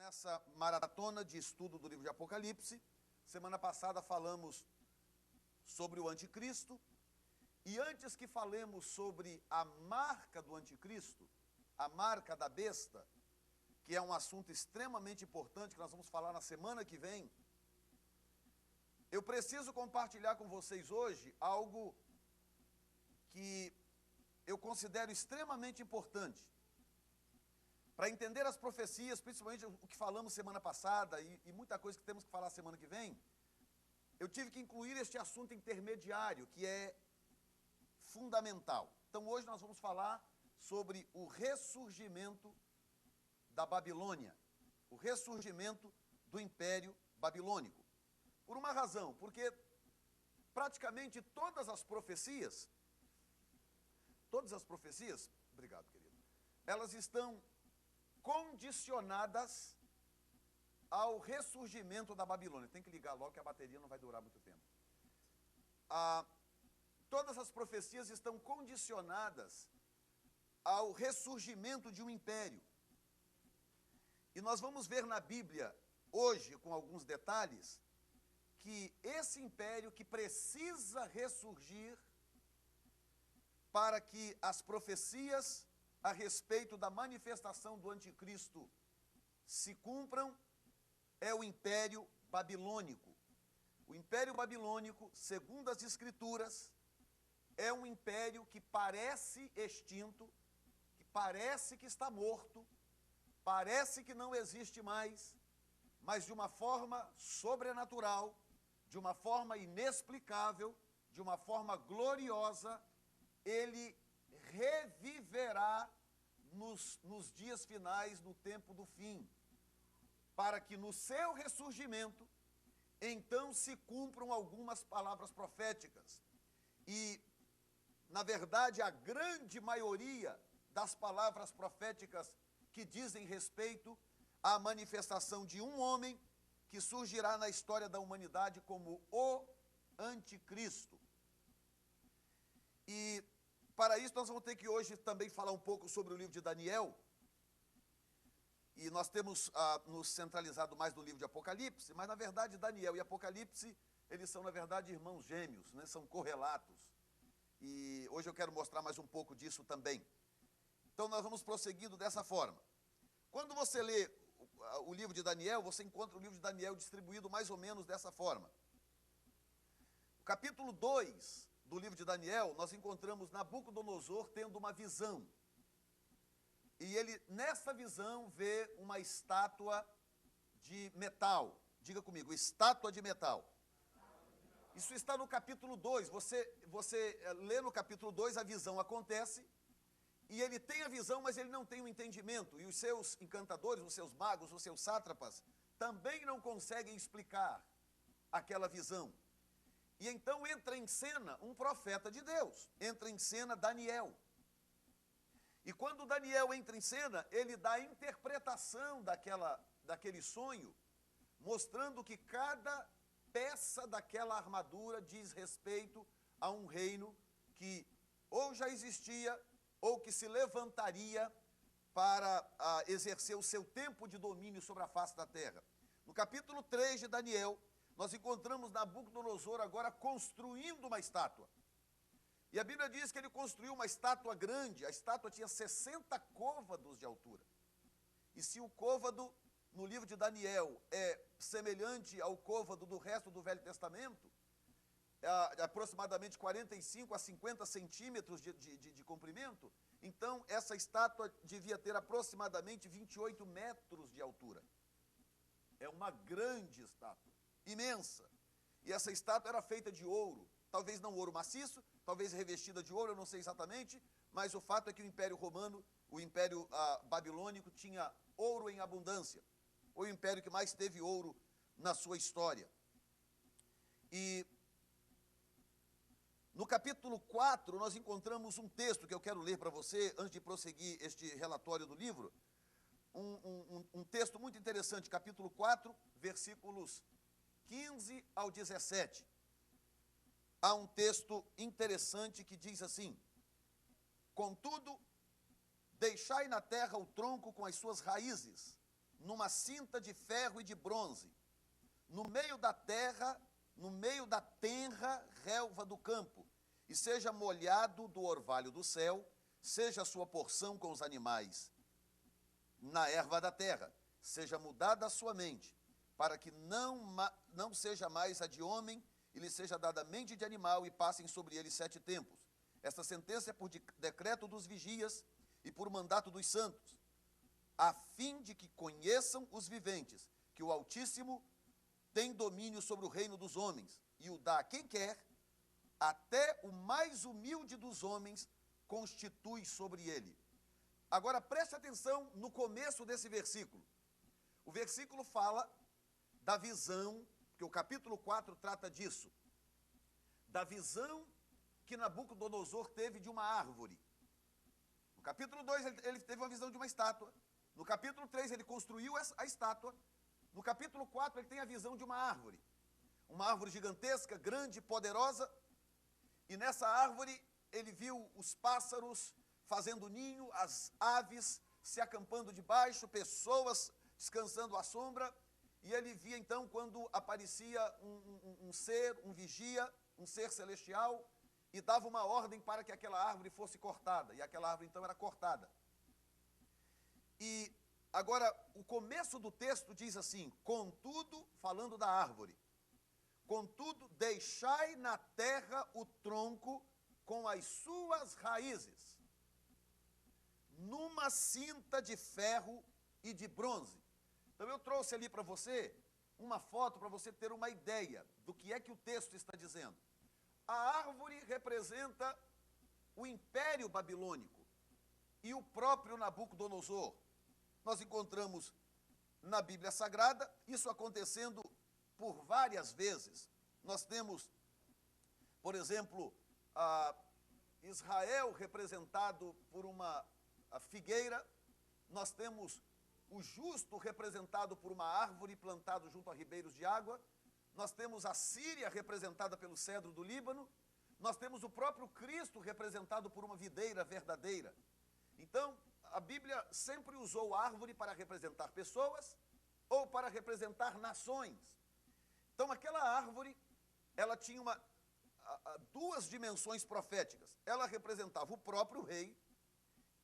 nessa maratona de estudo do livro de Apocalipse. Semana passada falamos sobre o anticristo, e antes que falemos sobre a marca do anticristo, a marca da besta, que é um assunto extremamente importante, que nós vamos falar na semana que vem, eu preciso compartilhar com vocês hoje algo que eu considero extremamente importante, para entender as profecias, principalmente o que falamos semana passada e muita coisa que temos que falar semana que vem. Eu tive que incluir este assunto intermediário, que é fundamental. Então hoje nós vamos falar sobre o ressurgimento da Babilônia, o ressurgimento do Império Babilônico. Por uma razão, porque praticamente todas as profecias, obrigado, querido, elas estão condicionadas ao ressurgimento da Babilônia. Tem que ligar logo que a bateria não vai durar muito tempo. Todas as profecias estão condicionadas ao ressurgimento de um império. E nós vamos ver na Bíblia, hoje, com alguns detalhes, que esse império que precisa ressurgir para que as profecias a respeito da manifestação do anticristo se cumpram, é o Império Babilônico. O Império Babilônico, segundo as Escrituras, é um império que parece extinto, que parece que está morto, parece que não existe mais, mas de uma forma sobrenatural, de uma forma inexplicável, de uma forma gloriosa, ele reviverá nos dias finais, no tempo do fim, para que no seu ressurgimento, então se cumpram algumas palavras proféticas. E, na verdade, a grande maioria das palavras proféticas que dizem respeito à manifestação de um homem que surgirá na história da humanidade como o anticristo. E para isso nós vamos ter que hoje também falar um pouco sobre o livro de Daniel. E nós temos nos centralizado mais no livro de Apocalipse, mas na verdade Daniel e Apocalipse, eles são na verdade irmãos gêmeos, né? São correlatos. E hoje eu quero mostrar mais um pouco disso também. Então nós vamos prosseguindo dessa forma. Quando você lê o livro de Daniel, você encontra o livro de Daniel distribuído mais ou menos dessa forma. O capítulo 2 do livro de Daniel, nós encontramos Nabucodonosor tendo uma visão. E ele, nessa visão, vê uma estátua de metal. Diga comigo, estátua de metal. Isso está no capítulo 2. Você lê no capítulo 2, a visão acontece, e ele tem a visão, mas ele não tem o entendimento. E os seus encantadores, os seus magos, os seus sátrapas, também não conseguem explicar aquela visão. E então entra em cena um profeta de Deus, entra em cena Daniel. E quando Daniel entra em cena, ele dá a interpretação daquele sonho, mostrando que cada peça daquela armadura diz respeito a um reino que ou já existia, ou que se levantaria para exercer o seu tempo de domínio sobre a face da terra. No capítulo 3 de Daniel, nós encontramos Nabucodonosor agora construindo uma estátua. E a Bíblia diz que ele construiu uma estátua grande. A estátua tinha 60 côvados de altura. E se o côvado no livro de Daniel é semelhante ao côvado do resto do Velho Testamento, aproximadamente 45 a 50 centímetros de comprimento, então essa estátua devia ter aproximadamente 28 metros de altura. É uma grande estátua, imensa. E essa estátua era feita de ouro, talvez não ouro maciço, talvez revestida de ouro, eu não sei exatamente, mas o fato é que o Império Romano, o Império Babilônico, tinha ouro em abundância. Foi o império que mais teve ouro na sua história. E no capítulo 4, nós encontramos um texto que eu quero ler para você, antes de prosseguir este relatório do livro. Um texto muito interessante, capítulo 4, versículos 15 ao 17. Há um texto interessante que diz assim: contudo, deixai na terra o tronco com as suas raízes, numa cinta de ferro e de bronze, no meio da terra, no meio da tenra relva do campo, e seja molhado do orvalho do céu, seja a sua porção com os animais, na erva da terra, seja mudada a sua mente, para que não seja mais a de homem, e lhe seja dada a mente de animal, e passem sobre ele 7 tempos. Esta sentença é por decreto dos vigias e por mandato dos santos, a fim de que conheçam os viventes, que o Altíssimo tem domínio sobre o reino dos homens, e o dá a quem quer, até o mais humilde dos homens constitui sobre ele. Agora preste atenção no começo desse versículo. O versículo fala da visão, que o capítulo 4 trata disso, da visão que Nabucodonosor teve de uma árvore. No capítulo 2 ele teve uma visão de uma estátua. No capítulo 3 ele construiu a estátua. No capítulo 4 ele tem a visão de uma árvore gigantesca, grande, poderosa, e nessa árvore ele viu os pássaros fazendo ninho, as aves se acampando debaixo, pessoas descansando à sombra, e ele via então quando aparecia um ser, um vigia, um ser celestial, e dava uma ordem para que aquela árvore fosse cortada, e aquela árvore então era cortada. E agora, o começo do texto diz assim: contudo, falando da árvore, contudo, deixai na terra o tronco com as suas raízes, numa cinta de ferro e de bronze. Então eu trouxe ali para você uma foto para você ter uma ideia do que é que o texto está dizendo. A árvore representa o Império Babilônico e o próprio Nabucodonosor. Nós encontramos na Bíblia Sagrada isso acontecendo por várias vezes. Nós temos, por exemplo, Israel representado por uma figueira, nós temos o justo representado por uma árvore plantada junto a ribeiros de água, nós temos a Síria representada pelo cedro do Líbano, nós temos o próprio Cristo representado por uma videira verdadeira. Então, a Bíblia sempre usou árvore para representar pessoas ou para representar nações. Então, aquela árvore, ela tinha duas dimensões proféticas. Ela representava o próprio rei,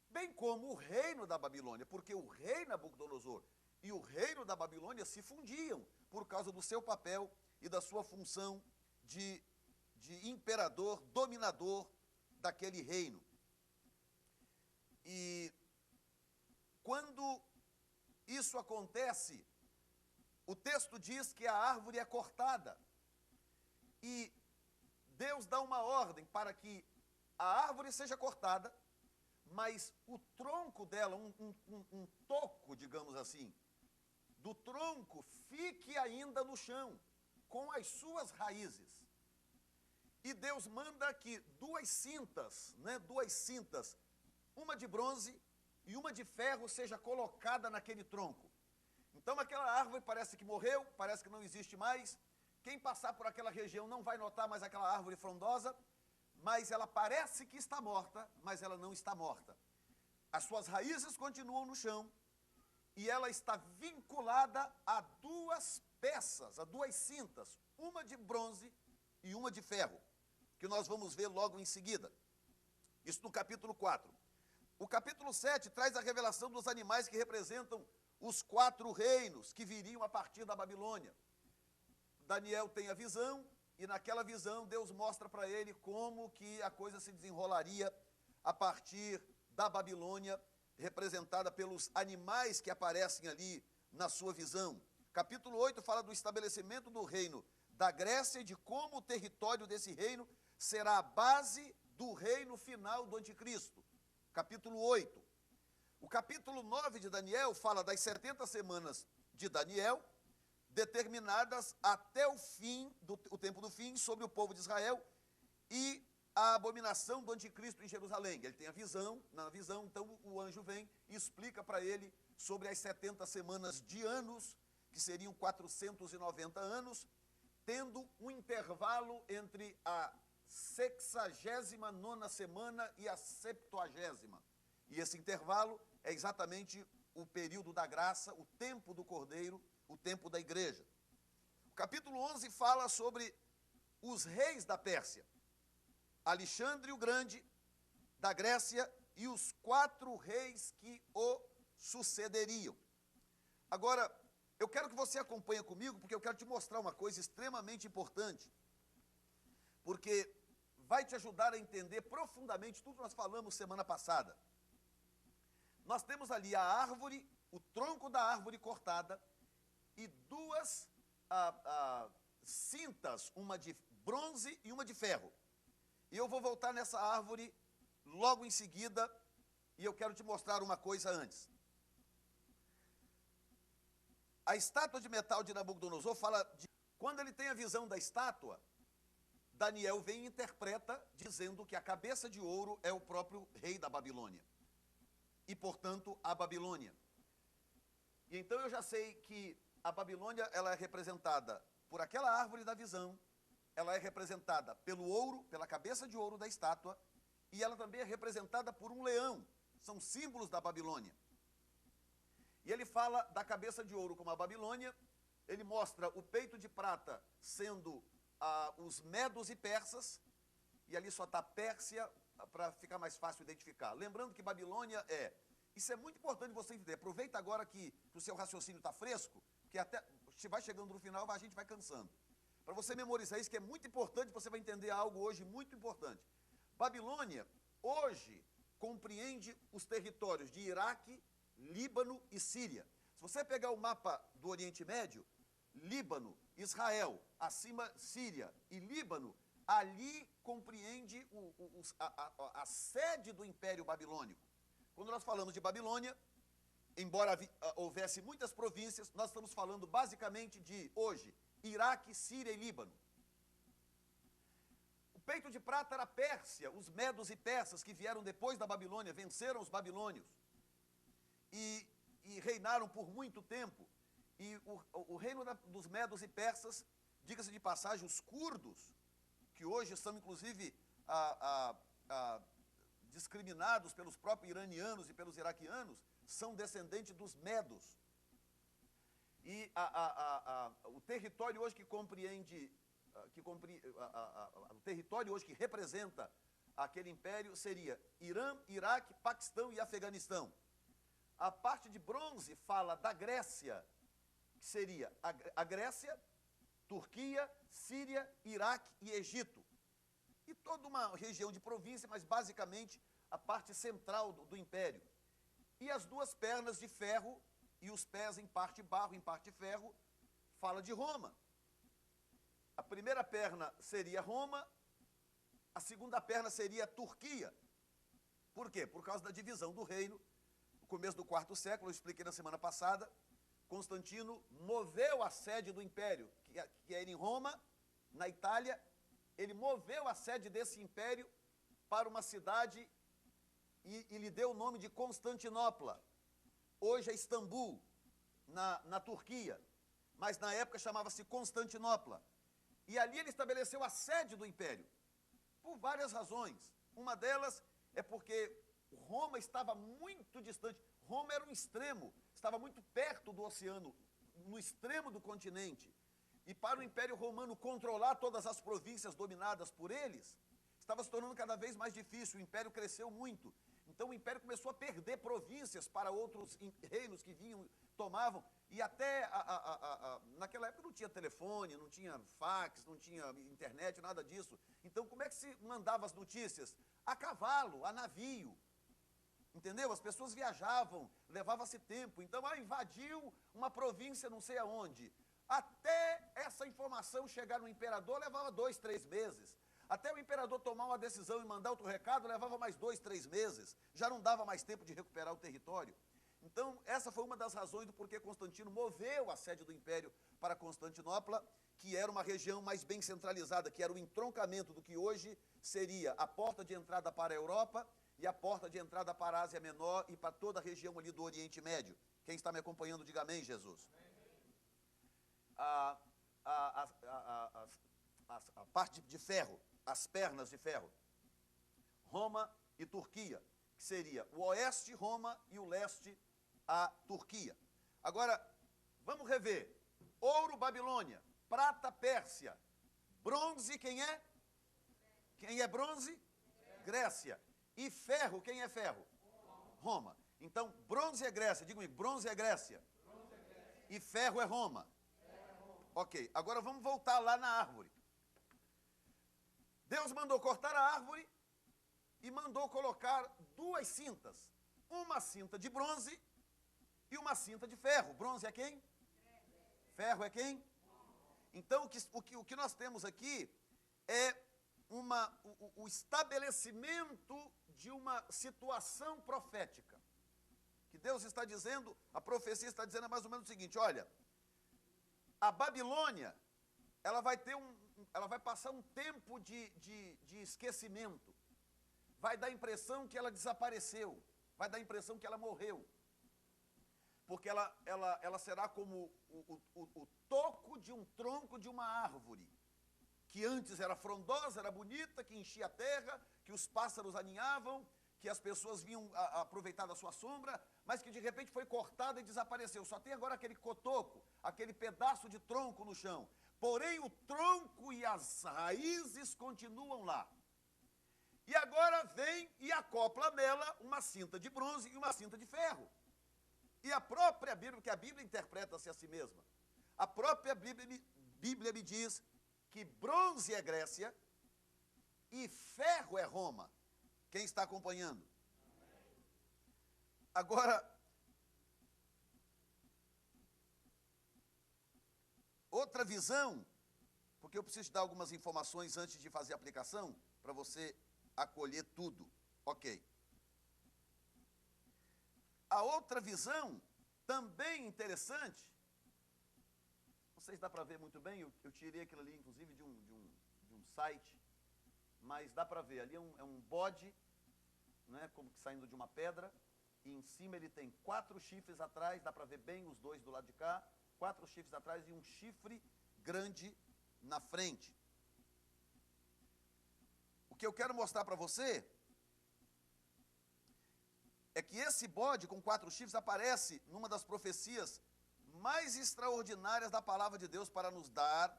bem como o reino da Babilônia, porque o rei Nabucodonosor e o reino da Babilônia se fundiam por causa do seu papel e da sua função de imperador, dominador daquele reino. E quando isso acontece, o texto diz que a árvore é cortada. E Deus dá uma ordem para que a árvore seja cortada, mas o tronco dela, um toco, digamos assim, do tronco fique ainda no chão, com as suas raízes. E Deus manda que duas cintas, uma de bronze e uma de ferro, seja colocada naquele tronco. Então aquela árvore parece que morreu, parece que não existe mais. Quem passar por aquela região não vai notar mais aquela árvore frondosa, mas ela parece que está morta, mas ela não está morta. As suas raízes continuam no chão e ela está vinculada a duas peças, a duas cintas, uma de bronze e uma de ferro, que nós vamos ver logo em seguida. Isso no capítulo 4. O capítulo 7 traz a revelação dos animais que representam os 4 reinos que viriam a partir da Babilônia. Daniel tem a visão, e naquela visão Deus mostra para ele como que a coisa se desenrolaria a partir da Babilônia, representada pelos animais que aparecem ali na sua visão. Capítulo 8 fala do estabelecimento do reino da Grécia e de como o território desse reino será a base do reino final do anticristo. Capítulo 8. O capítulo 9 de Daniel fala das 70 semanas de Daniel, determinadas até o fim, o tempo do fim, sobre o povo de Israel e a abominação do anticristo em Jerusalém. Ele tem a visão, na visão, então o anjo vem e explica para ele sobre as 70 semanas de anos, que seriam 490 anos, tendo um intervalo entre a 69ª semana e a 70ª. E esse intervalo é exatamente o período da graça, o tempo do Cordeiro, o tempo da igreja. O capítulo 11 fala sobre os reis da Pérsia, Alexandre o Grande, da Grécia, e os 4 reis que o sucederiam. Agora, eu quero que você acompanhe comigo, porque eu quero te mostrar uma coisa extremamente importante, porque vai te ajudar a entender profundamente tudo que nós falamos semana passada. Nós temos ali a árvore, o tronco da árvore cortada, e 2 cintas, uma de bronze e uma de ferro. E eu vou voltar nessa árvore logo em seguida, e eu quero te mostrar uma coisa antes. A estátua de metal de Nabucodonosor fala de... Quando ele tem a visão da estátua, Daniel vem e interpreta dizendo que a cabeça de ouro é o próprio rei da Babilônia. E, portanto, a Babilônia. E então eu já sei que a Babilônia, ela é representada por aquela árvore da visão, ela é representada pelo ouro, pela cabeça de ouro da estátua, e ela também é representada por um leão. São símbolos da Babilônia. E ele fala da cabeça de ouro como a Babilônia, ele mostra o peito de prata sendo os medos e persas, e ali só está Pérsia, para ficar mais fácil identificar. Lembrando que Babilônia isso é muito importante você entender. Aproveita agora que o seu raciocínio está fresco, que até se vai chegando no final, a gente vai cansando. Para você memorizar isso, que é muito importante, você vai entender algo hoje muito importante. Babilônia, hoje, compreende os territórios de Iraque, Líbano e Síria. Se você pegar o mapa do Oriente Médio, Líbano, Israel, acima Síria e Líbano, ali compreende a sede do Império Babilônico. Quando nós falamos de Babilônia, embora houvesse muitas províncias, nós estamos falando basicamente de, hoje, Iraque, Síria e Líbano. O peito de prata era a Pérsia, os medos e persas que vieram depois da Babilônia, venceram os babilônios e reinaram por muito tempo. E o reino dos medos e persas, diga-se de passagem, os curdos, que hoje são inclusive discriminados pelos próprios iranianos e pelos iraquianos, são descendentes dos medos. E o território hoje que compreende, o território hoje que representa aquele império seria Irã, Iraque, Paquistão e Afeganistão. A parte de bronze fala da Grécia, que seria a Grécia, Turquia, Síria, Iraque e Egito. E toda uma região de província, mas basicamente a parte central do império. E as 2 pernas de ferro e os pés em parte barro, em parte ferro, fala de Roma. A primeira perna seria Roma, a segunda perna seria a Turquia. Por quê? Por causa da divisão do reino. No começo do 4º século, eu expliquei na semana passada, Constantino moveu a sede do império, que era em Roma, na Itália. Ele moveu a sede desse império para uma cidade e lhe deu o nome de Constantinopla. Hoje é Istambul, na Turquia, mas na época chamava-se Constantinopla. E ali ele estabeleceu a sede do império, por várias razões. Uma delas é porque Roma estava muito distante. Roma era um extremo, estava muito perto do oceano, no extremo do continente. E para o Império Romano controlar todas as províncias dominadas por eles, estava se tornando cada vez mais difícil. O Império cresceu muito. Então o Império começou a perder províncias para outros reinos que vinham, tomavam. E até, naquela época não tinha telefone, não tinha fax, não tinha internet, nada disso. Então como é que se mandava as notícias? A cavalo, a navio. Entendeu? As pessoas viajavam, levava-se tempo. Então, invadiu uma província não sei aonde. Até essa informação chegar no imperador, levava 2, 3 meses. Até o imperador tomar uma decisão e mandar outro recado, levava mais 2, 3 meses. Já não dava mais tempo de recuperar o território. Então, essa foi uma das razões do porquê Constantino moveu a sede do império para Constantinopla, que era uma região mais bem centralizada, que era o entroncamento do que hoje seria a porta de entrada para a Europa e a porta de entrada para a Ásia Menor e para toda a região ali do Oriente Médio. Quem está me acompanhando, diga amém, Jesus. A parte de ferro, as pernas de ferro, Roma e Turquia, que seria o oeste, Roma, e o leste, a Turquia. Agora, vamos rever. Ouro, Babilônia. Prata, Pérsia. Bronze, quem é? Quem é bronze? Grécia. E ferro, quem é ferro? Roma. Então, bronze é Grécia. Diga comigo, bronze é Grécia. E ferro é Roma. Ok, agora vamos voltar lá na árvore. Deus mandou cortar a árvore e mandou colocar duas cintas. Uma cinta de bronze e uma cinta de ferro. Bronze é quem? Ferro é quem? Então, o que nós temos aqui é o estabelecimento de uma situação profética. Que Deus está dizendo, a profecia está dizendo mais ou menos o seguinte, olha, a Babilônia, ela vai passar um tempo de esquecimento. Vai dar a impressão que ela desapareceu. Vai dar a impressão que ela morreu. Porque ela será como o toco de um tronco de uma árvore, que antes era frondosa, era bonita, que enchia a terra, que os pássaros aninhavam, que as pessoas vinham aproveitar da sua sombra, mas que de repente foi cortada e desapareceu. Só tem agora aquele cotoco, aquele pedaço de tronco no chão. Porém, o tronco e as raízes continuam lá. E agora vem e acopla nela uma cinta de bronze e uma cinta de ferro. E a própria Bíblia, que a Bíblia interpreta-se a si mesma, a própria Bíblia me diz que bronze é Grécia e ferro é Roma. Quem está acompanhando? Agora, outra visão, porque eu preciso te dar algumas informações antes de fazer a aplicação, para você acolher tudo. Ok. A outra visão, também interessante, não sei se dá para ver muito bem, eu tirei aquilo ali, inclusive, de um site, mas dá para ver, ali é um bode, né, como que saindo de uma pedra, e em cima ele tem 4 chifres atrás, dá para ver bem os dois do lado de cá, 4 chifres atrás e um chifre grande na frente. O que eu quero mostrar para você é que esse bode com 4 chifres aparece numa das profecias mais extraordinárias da palavra de Deus para nos dar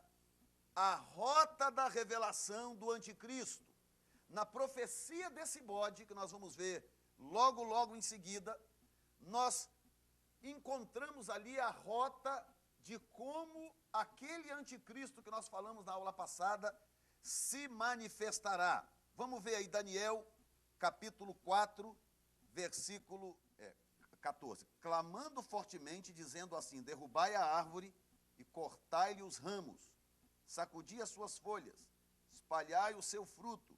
a rota da revelação do anticristo. Na profecia desse bode, que nós vamos ver logo em seguida, nós encontramos ali a rota de como aquele anticristo que nós falamos na aula passada se manifestará. Vamos ver aí Daniel, capítulo 4, versículo 14. Clamando fortemente, dizendo assim, derrubai a árvore e cortai-lhe os ramos, sacudi as suas folhas, espalhai o seu fruto,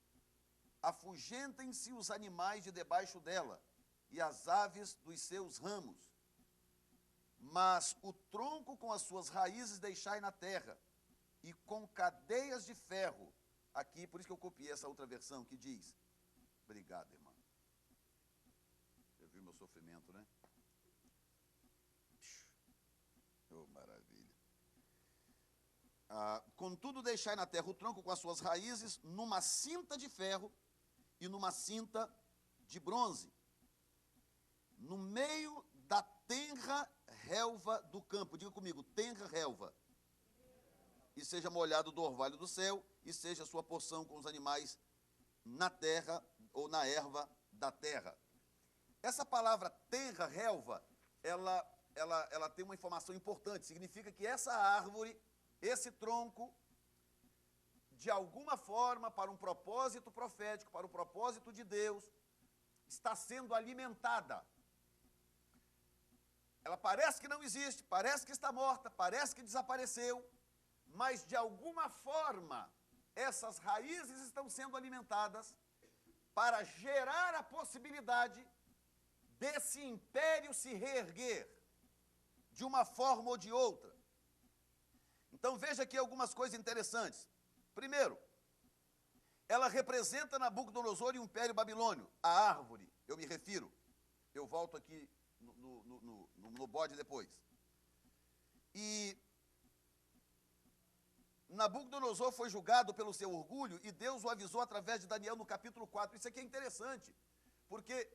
afugentem-se os animais de debaixo dela e as aves dos seus ramos. Mas o tronco com as suas raízes deixai na terra, e com cadeias de ferro. Aqui, por isso que eu copiei essa outra versão que diz, obrigado, irmão. Você viu meu sofrimento, né? Oh, maravilha. Contudo, deixai na terra o tronco com as suas raízes, numa cinta de ferro e numa cinta de bronze, no meio da tenra relva do campo. Diga comigo, tenra relva. E seja molhado do orvalho do céu, e seja a sua porção com os animais na terra ou na erva da terra. Essa palavra tenra relva, ela tem uma informação importante. Significa que essa árvore, esse tronco, de alguma forma, para um propósito profético, para o propósito de Deus, está sendo alimentada. Ela parece que não existe, parece que está morta, parece que desapareceu, mas de alguma forma essas raízes estão sendo alimentadas para gerar a possibilidade desse império se reerguer de uma forma ou de outra. Então veja aqui algumas coisas interessantes. Primeiro, ela representa Nabucodonosor e o Império Babilônio, a árvore, eu me refiro. Eu volto aqui no bode depois. E Nabucodonosor foi julgado pelo seu orgulho e Deus o avisou através de Daniel no capítulo 4. Isso aqui é interessante, porque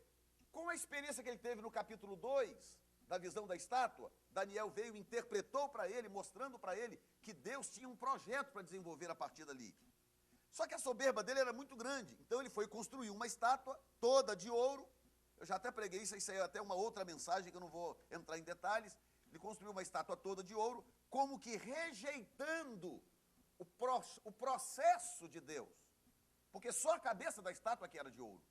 com a experiência que ele teve no capítulo 2, da visão da estátua, Daniel veio e interpretou para ele, mostrando para ele que Deus tinha um projeto para desenvolver a partir dali. Só que a soberba dele era muito grande, então ele foi construir uma estátua toda de ouro. Eu já até preguei isso aí é até uma outra mensagem que eu não vou entrar em detalhes. Ele construiu uma estátua toda de ouro, como que rejeitando o processo de Deus. Porque só a cabeça da estátua que era de ouro.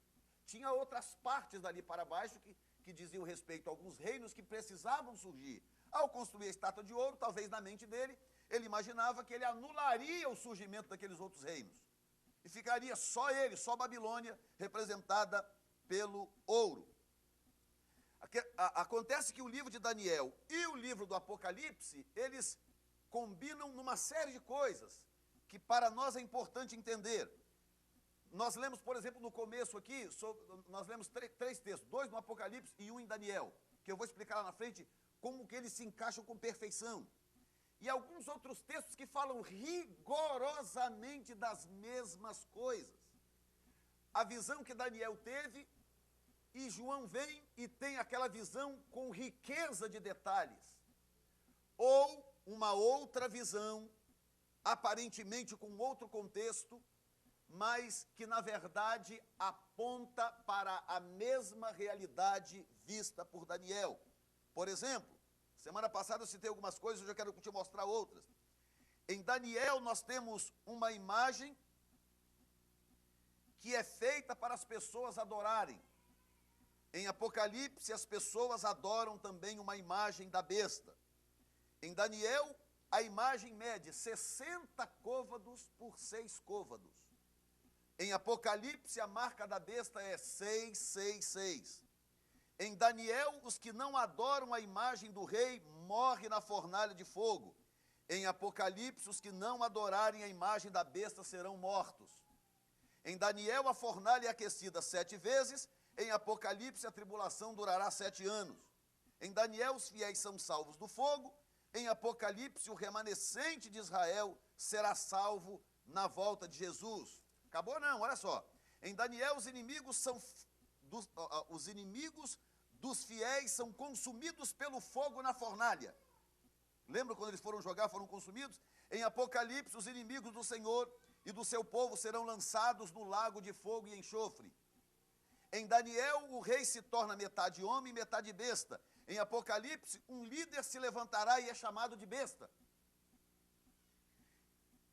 Tinha outras partes dali para baixo que diziam respeito a alguns reinos que precisavam surgir. Ao construir a estátua de ouro, talvez na mente dele, ele imaginava que ele anularia o surgimento daqueles outros reinos. E ficaria só ele, só Babilônia, representada pelo ouro. Acontece que o livro de Daniel e o livro do Apocalipse, eles combinam numa série de coisas que para nós é importante entender. Nós lemos, por exemplo, no começo aqui, nós lemos três textos, 2 no Apocalipse e 1 em Daniel, que eu vou explicar lá na frente como que eles se encaixam com perfeição. E alguns outros textos que falam rigorosamente das mesmas coisas. A visão que Daniel teve, e João vem e tem aquela visão com riqueza de detalhes. Ou uma outra visão, aparentemente com outro contexto, mas que na verdade aponta para a mesma realidade vista por Daniel. Por exemplo, semana passada eu citei algumas coisas, hoje eu quero te mostrar outras. Em Daniel nós temos uma imagem que é feita para as pessoas adorarem. Em Apocalipse as pessoas adoram também uma imagem da besta. Em Daniel a imagem mede 60 côvados por 6 côvados. Em Apocalipse, a marca da besta é 666. Em Daniel, os que não adoram a imagem do rei morrem na fornalha de fogo. Em Apocalipse, os que não adorarem a imagem da besta serão mortos. Em Daniel, a fornalha é aquecida 7 vezes. Em Apocalipse, a tribulação durará 7 anos. Em Daniel, os fiéis são salvos do fogo. Em Apocalipse, o remanescente de Israel será salvo na volta de Jesus. Acabou não, olha só. Em Daniel, os inimigos dos fiéis são consumidos pelo fogo na fornalha. Lembra quando eles foram jogar, foram consumidos? Em Apocalipse, os inimigos do Senhor e do seu povo serão lançados no lago de fogo e enxofre. Em Daniel, o rei se torna metade homem e metade besta. Em Apocalipse, um líder se levantará e é chamado de besta.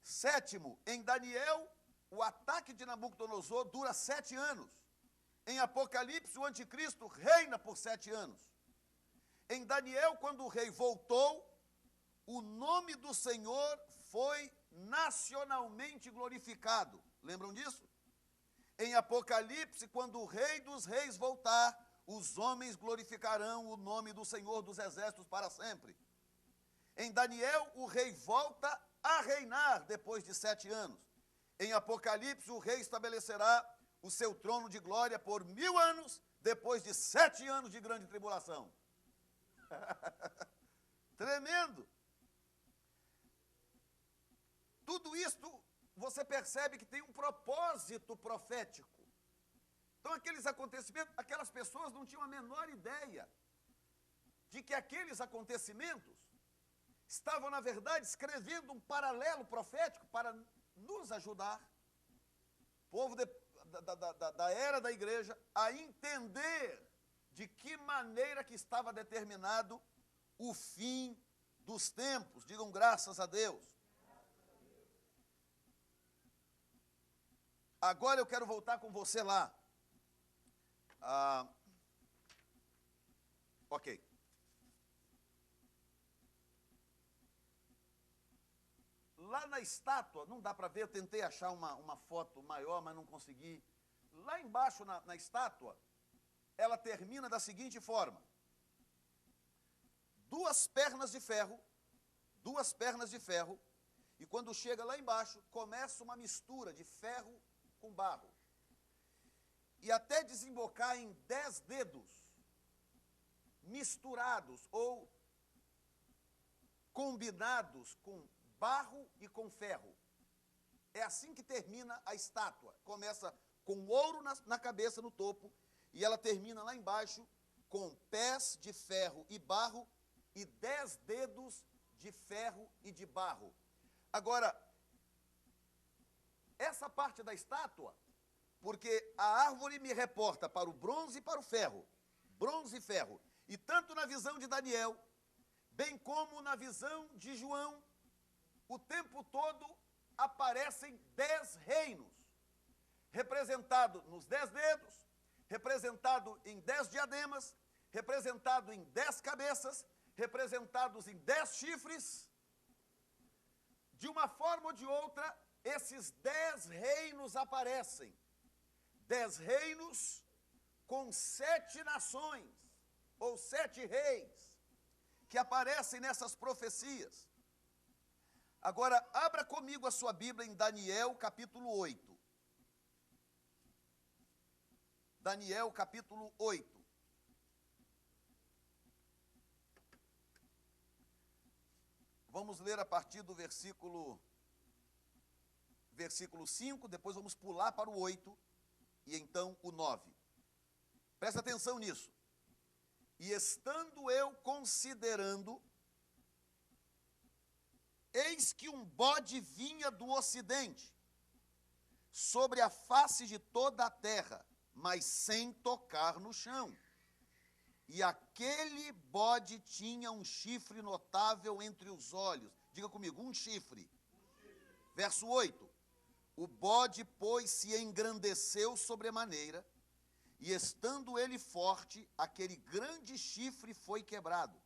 Sétimo, em Daniel, o ataque de Nabucodonosor dura 7 anos. Em Apocalipse, o anticristo reina por 7 anos. Em Daniel, quando o rei voltou, o nome do Senhor foi nacionalmente glorificado. Lembram disso? Em Apocalipse, quando o Rei dos Reis voltar, os homens glorificarão o nome do Senhor dos Exércitos para sempre. Em Daniel, o rei volta a reinar depois de 7 anos. Em Apocalipse, o rei estabelecerá o seu trono de glória por 1000 anos, depois de 7 anos de grande tribulação. Tremendo! Tudo isto, você percebe que tem um propósito profético. Então, aqueles acontecimentos, aquelas pessoas não tinham a menor ideia de que aqueles acontecimentos estavam, na verdade, escrevendo um paralelo profético para nos ajudar, povo da era da igreja, a entender de que maneira que estava determinado o fim dos tempos. Digam graças a Deus. Agora eu quero voltar com você lá. Ok. Lá na estátua, não dá para ver, eu tentei achar uma foto maior, mas não consegui. Lá embaixo na estátua, ela termina da seguinte forma. 2 pernas de ferro, e quando chega lá embaixo, começa uma mistura de ferro com barro. E até desembocar em 10 dedos, misturados ou combinados com barro e com ferro. É assim que termina a estátua. Começa com ouro na cabeça, no topo, e ela termina lá embaixo com pés de ferro e barro, e 10 dedos de ferro e de barro. Agora, essa parte da estátua, porque a árvore me reporta para o bronze e para o ferro, bronze e ferro, e tanto na visão de Daniel, bem como na visão de João, o tempo todo aparecem 10 reinos, representado nos 10 dedos, representado em 10 diademas, representado em 10 cabeças, representados em 10 chifres. De uma forma ou de outra, esses 10 reinos aparecem. 10 reinos com 7 nações, ou 7 reis, que aparecem nessas profecias. Agora, abra comigo a sua Bíblia em Daniel, capítulo 8. Daniel, capítulo 8. Vamos ler a partir do versículo 5, depois vamos pular para o 8 e então o 9. Presta atenção nisso. E estando eu considerando, eis que um bode vinha do ocidente, sobre a face de toda a terra, mas sem tocar no chão. E aquele bode tinha um chifre notável entre os olhos. Diga comigo, um chifre. Verso 8. O bode, pois, se engrandeceu sobremaneira, e estando ele forte, aquele grande chifre foi quebrado.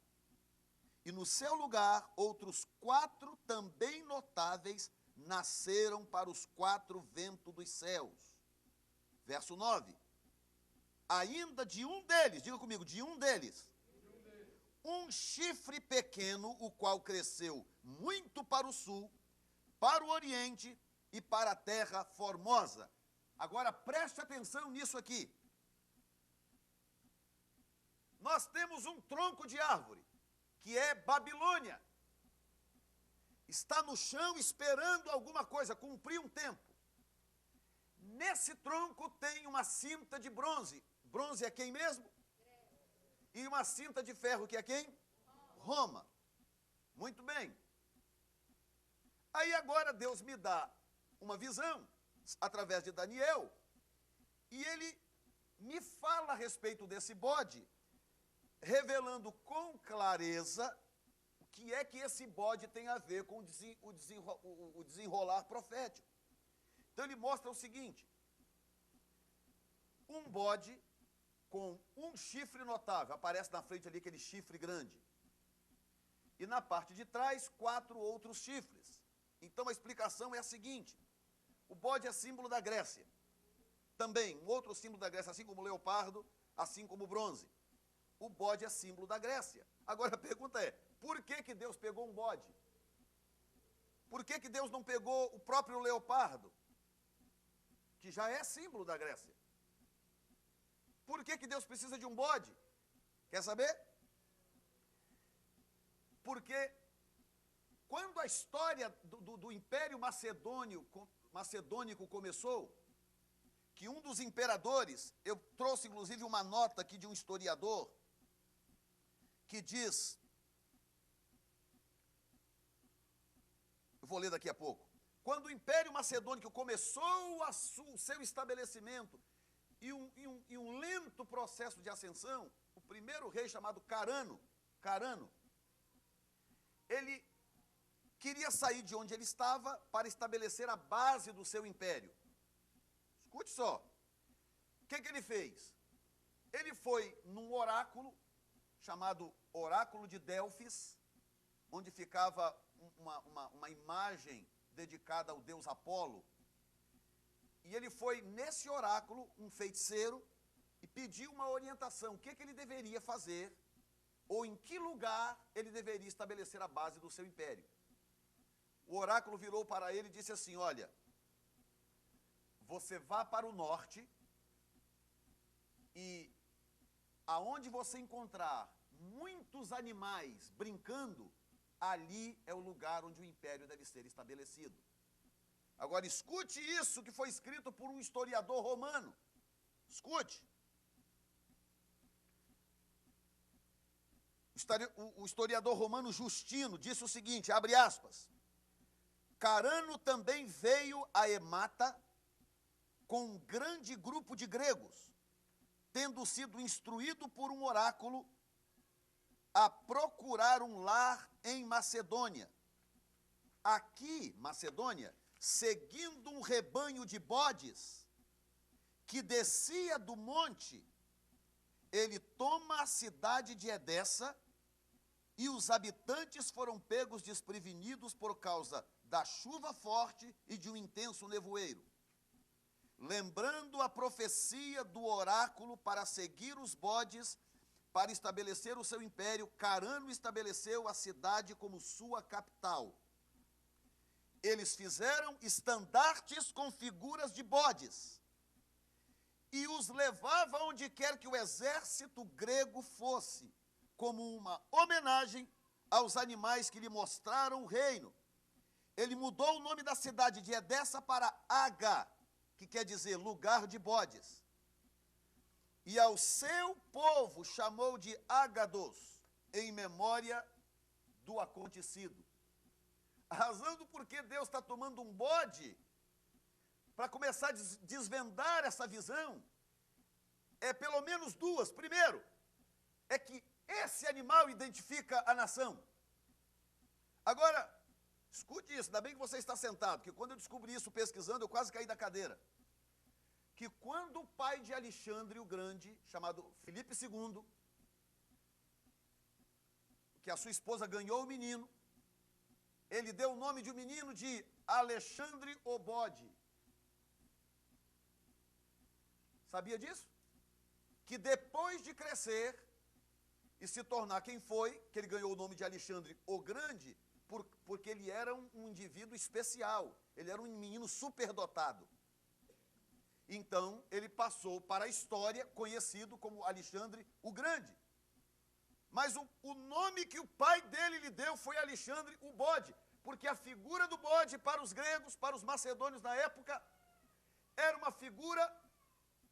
E no seu lugar, outros 4 também notáveis nasceram para os 4 ventos dos céus. Verso 9. Ainda de um deles, diga comigo, de um deles, um chifre pequeno, o qual cresceu muito para o sul, para o oriente e para a terra formosa. Agora preste atenção nisso aqui. Nós temos um tronco de árvore, que é Babilônia. Está no chão esperando alguma coisa, cumprir um tempo. Nesse tronco tem uma cinta de bronze. Bronze é quem mesmo? E uma cinta de ferro, que é quem? Roma. Muito bem. Aí agora Deus me dá uma visão, através de Daniel, e ele me fala a respeito desse bode, revelando com clareza o que é que esse bode tem a ver com o desenrolar profético. Então ele mostra o seguinte: um bode com um chifre notável, aparece na frente ali aquele chifre grande, e na parte de trás 4 outros chifres. Então a explicação é a seguinte: o bode é símbolo da Grécia, também um outro símbolo da Grécia, assim como o leopardo, assim como o bronze. O bode é símbolo da Grécia. Agora a pergunta é, por que Deus pegou um bode? Por que Deus não pegou o próprio leopardo, que já é símbolo da Grécia? Por que Deus precisa de um bode? Quer saber? Porque quando a história do Império Macedônico começou, que um dos imperadores, eu trouxe inclusive uma nota aqui de um historiador, que diz, eu vou ler daqui a pouco, quando o Império Macedônico começou o seu estabelecimento e um lento processo de ascensão, o primeiro rei chamado Carano, ele queria sair de onde ele estava para estabelecer a base do seu império. Escute só, o que ele fez? Ele foi num oráculo, chamado Oráculo de Delfis, onde ficava uma imagem dedicada ao deus Apolo, e ele foi nesse oráculo, um feiticeiro, e pediu uma orientação, o que ele deveria fazer, ou em que lugar ele deveria estabelecer a base do seu império. O oráculo virou para ele e disse assim: olha, você vá para o norte, e aonde você encontrar muitos animais brincando, ali é o lugar onde o império deve ser estabelecido. Agora escute isso que foi escrito por um historiador romano. Escute. O historiador romano Justino disse o seguinte, abre aspas, Carano também veio a Emata com um grande grupo de gregos, tendo sido instruído por um oráculo a procurar um lar em Macedônia. Aqui, Macedônia, seguindo um rebanho de bodes que descia do monte, ele toma a cidade de Edessa e os habitantes foram pegos desprevenidos por causa da chuva forte e de um intenso nevoeiro. Lembrando a profecia do oráculo para seguir os bodes, para estabelecer o seu império, Carano estabeleceu a cidade como sua capital. Eles fizeram estandartes com figuras de bodes e os levava onde quer que o exército grego fosse, como uma homenagem aos animais que lhe mostraram o reino. Ele mudou o nome da cidade de Edessa para Aga, que quer dizer lugar de bodes. E ao seu povo chamou de Agados, em memória do acontecido. A razão do porquê Deus está tomando um bode para começar a desvendar essa visão é pelo menos duas. Primeiro, é que esse animal identifica a nação. Agora, escute isso, ainda bem que você está sentado, porque quando eu descobri isso pesquisando, eu quase caí da cadeira. Que quando o pai de Alexandre o Grande, chamado Filipe II, que a sua esposa ganhou o menino, ele deu o nome de um menino de Alexandre o Bode. Sabia disso? Que depois de crescer e se tornar quem foi, que ele ganhou o nome de Alexandre o Grande, porque ele era um indivíduo especial, ele era um menino superdotado. Então, ele passou para a história conhecido como Alexandre o Grande. Mas o nome que o pai dele lhe deu foi Alexandre o Bode, porque a figura do bode para os gregos, para os macedônios na época, era uma figura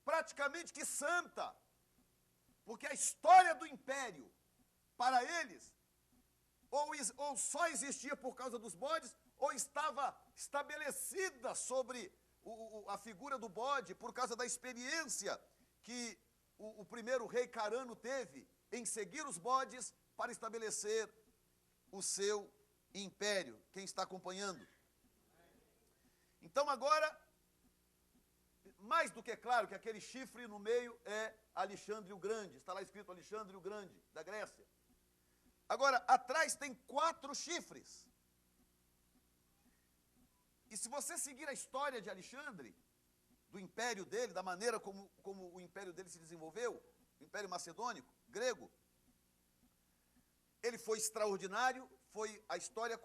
praticamente que santa, porque a história do império, para eles, ou só existia por causa dos bodes, ou estava estabelecida sobre a figura do bode por causa da experiência que o primeiro rei Carano teve em seguir os bodes para estabelecer o seu império. Quem está acompanhando? Então agora, mais do que claro que aquele chifre no meio é Alexandre o Grande, está lá escrito Alexandre o Grande, da Grécia. Agora, atrás tem 4 chifres. E se você seguir a história de Alexandre, do império dele, da maneira como o império dele se desenvolveu, o império macedônico, grego, ele foi extraordinário, a história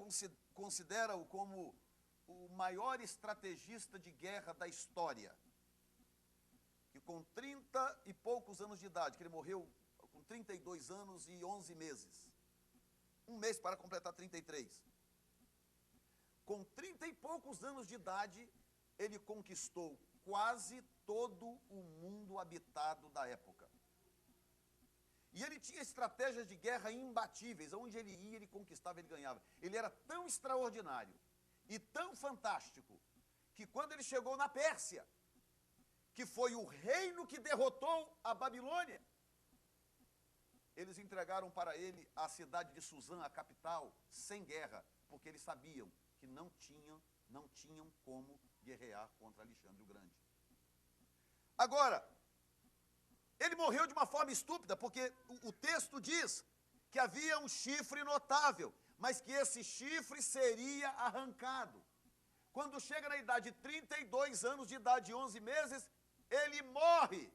considera-o como o maior estrategista de guerra da história. Que com 30 e poucos anos de idade, que ele morreu com 32 anos e 11 meses, um mês para completar 33. Com 30 e poucos anos de idade, ele conquistou quase todo o mundo habitado da época. E ele tinha estratégias de guerra imbatíveis, onde ele ia, ele conquistava, ele ganhava. Ele era tão extraordinário e tão fantástico, que quando ele chegou na Pérsia, que foi o reino que derrotou a Babilônia, eles entregaram para ele a cidade de Suzã, a capital, sem guerra, porque eles sabiam que não tinham como guerrear contra Alexandre o Grande. Agora, ele morreu de uma forma estúpida, porque o texto diz que havia um chifre notável, mas que esse chifre seria arrancado. Quando chega na idade de 32 anos de idade e 11 meses, ele morre.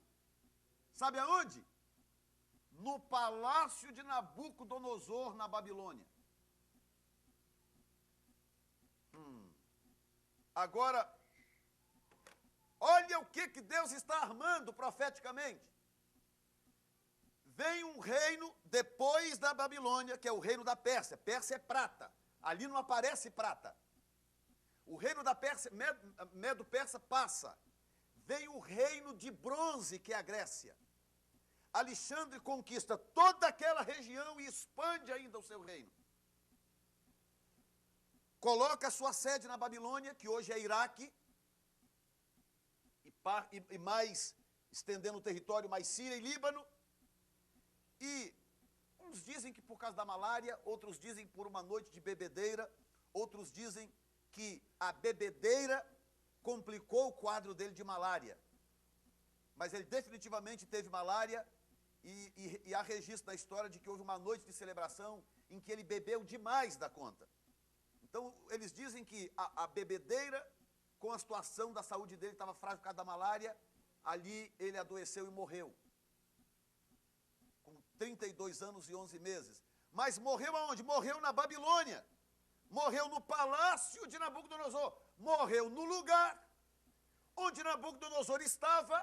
Sabe aonde? No palácio de Nabucodonosor, na Babilônia. Agora, olha o que Deus está armando profeticamente. Vem um reino depois da Babilônia, que é o reino da Pérsia. Pérsia é prata. Ali não aparece prata. O reino da Pérsia, Medo-Persa passa. Vem o reino de bronze, que é a Grécia. Alexandre conquista toda aquela região e expande ainda o seu reino. Coloca a sua sede na Babilônia, que hoje é Iraque, e mais, estendendo o território, mais Síria e Líbano. E uns dizem que por causa da malária, outros dizem por uma noite de bebedeira, outros dizem que a bebedeira complicou o quadro dele de malária. Mas ele definitivamente teve malária e há registro na história de que houve uma noite de celebração em que ele bebeu demais da conta. Então, eles dizem que a bebedeira, com a situação da saúde dele, estava frágil por causa da malária, ali ele adoeceu e morreu. Com 32 anos e 11 meses. Mas morreu aonde? Morreu na Babilônia. Morreu no palácio de Nabucodonosor. Morreu no lugar onde Nabucodonosor estava,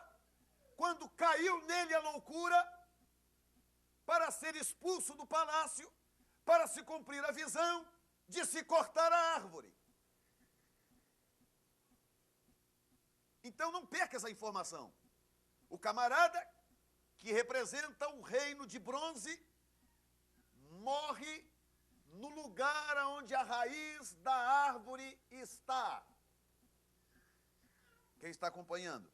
quando caiu nele a loucura, para ser expulso do palácio, para se cumprir a visão de se cortar a árvore. Então não perca essa informação. O camarada que representa o reino de bronze morre no lugar onde a raiz da árvore está. Quem está acompanhando?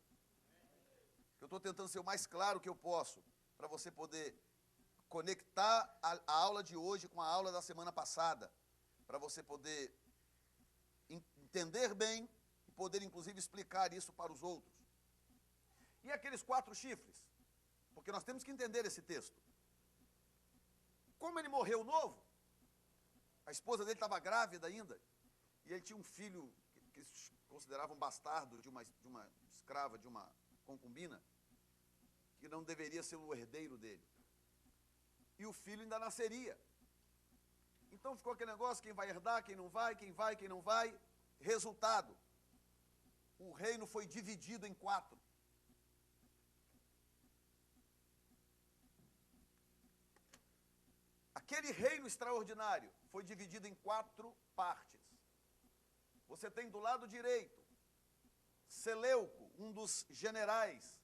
Eu estou tentando ser o mais claro que eu posso, para você poder conectar a aula de hoje com a aula da semana passada, para você poder entender bem e poder, inclusive, explicar isso para os outros. E aqueles 4 chifres? Porque nós temos que entender esse texto. Como ele morreu novo, a esposa dele estava grávida ainda, e ele tinha um filho que eles consideravam bastardo de uma escrava, de uma concubina, que não deveria ser o herdeiro dele. E o filho ainda nasceria. Então ficou aquele negócio, quem vai herdar, quem não vai, quem vai, quem não vai. Resultado, o reino foi dividido em 4. Aquele reino extraordinário foi dividido em 4 partes. Você tem do lado direito Seleuco, um dos generais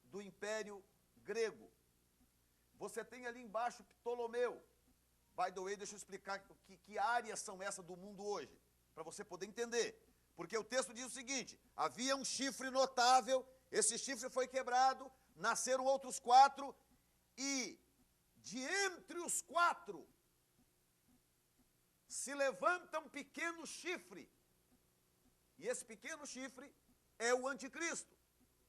do Império Grego. Você tem ali embaixo Ptolomeu. By the way, deixa eu explicar que áreas são essas do mundo hoje, para você poder entender. Porque o texto diz o seguinte: havia um chifre notável, esse chifre foi quebrado, nasceram outros 4, e de entre os 4 se levanta um pequeno chifre. E esse pequeno chifre é o anticristo.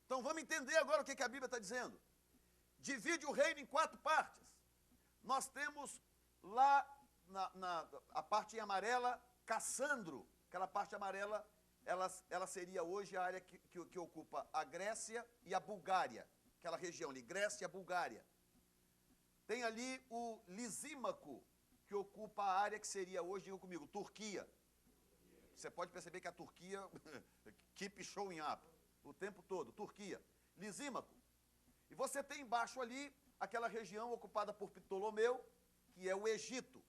Então vamos entender agora o que a Bíblia está dizendo. Divide o reino em 4 partes. Nós temos lá a parte em amarela, Cassandro. Aquela parte amarela, ela seria hoje a área que ocupa a Grécia e a Bulgária. Aquela região ali, Grécia e a Bulgária. Tem ali o Lisímaco, que ocupa a área que seria hoje, diga comigo, Turquia. Você pode perceber que a Turquia keep showing up o tempo todo. Turquia, Lisímaco. E você tem embaixo ali aquela região ocupada por Ptolomeu, que é o Egito.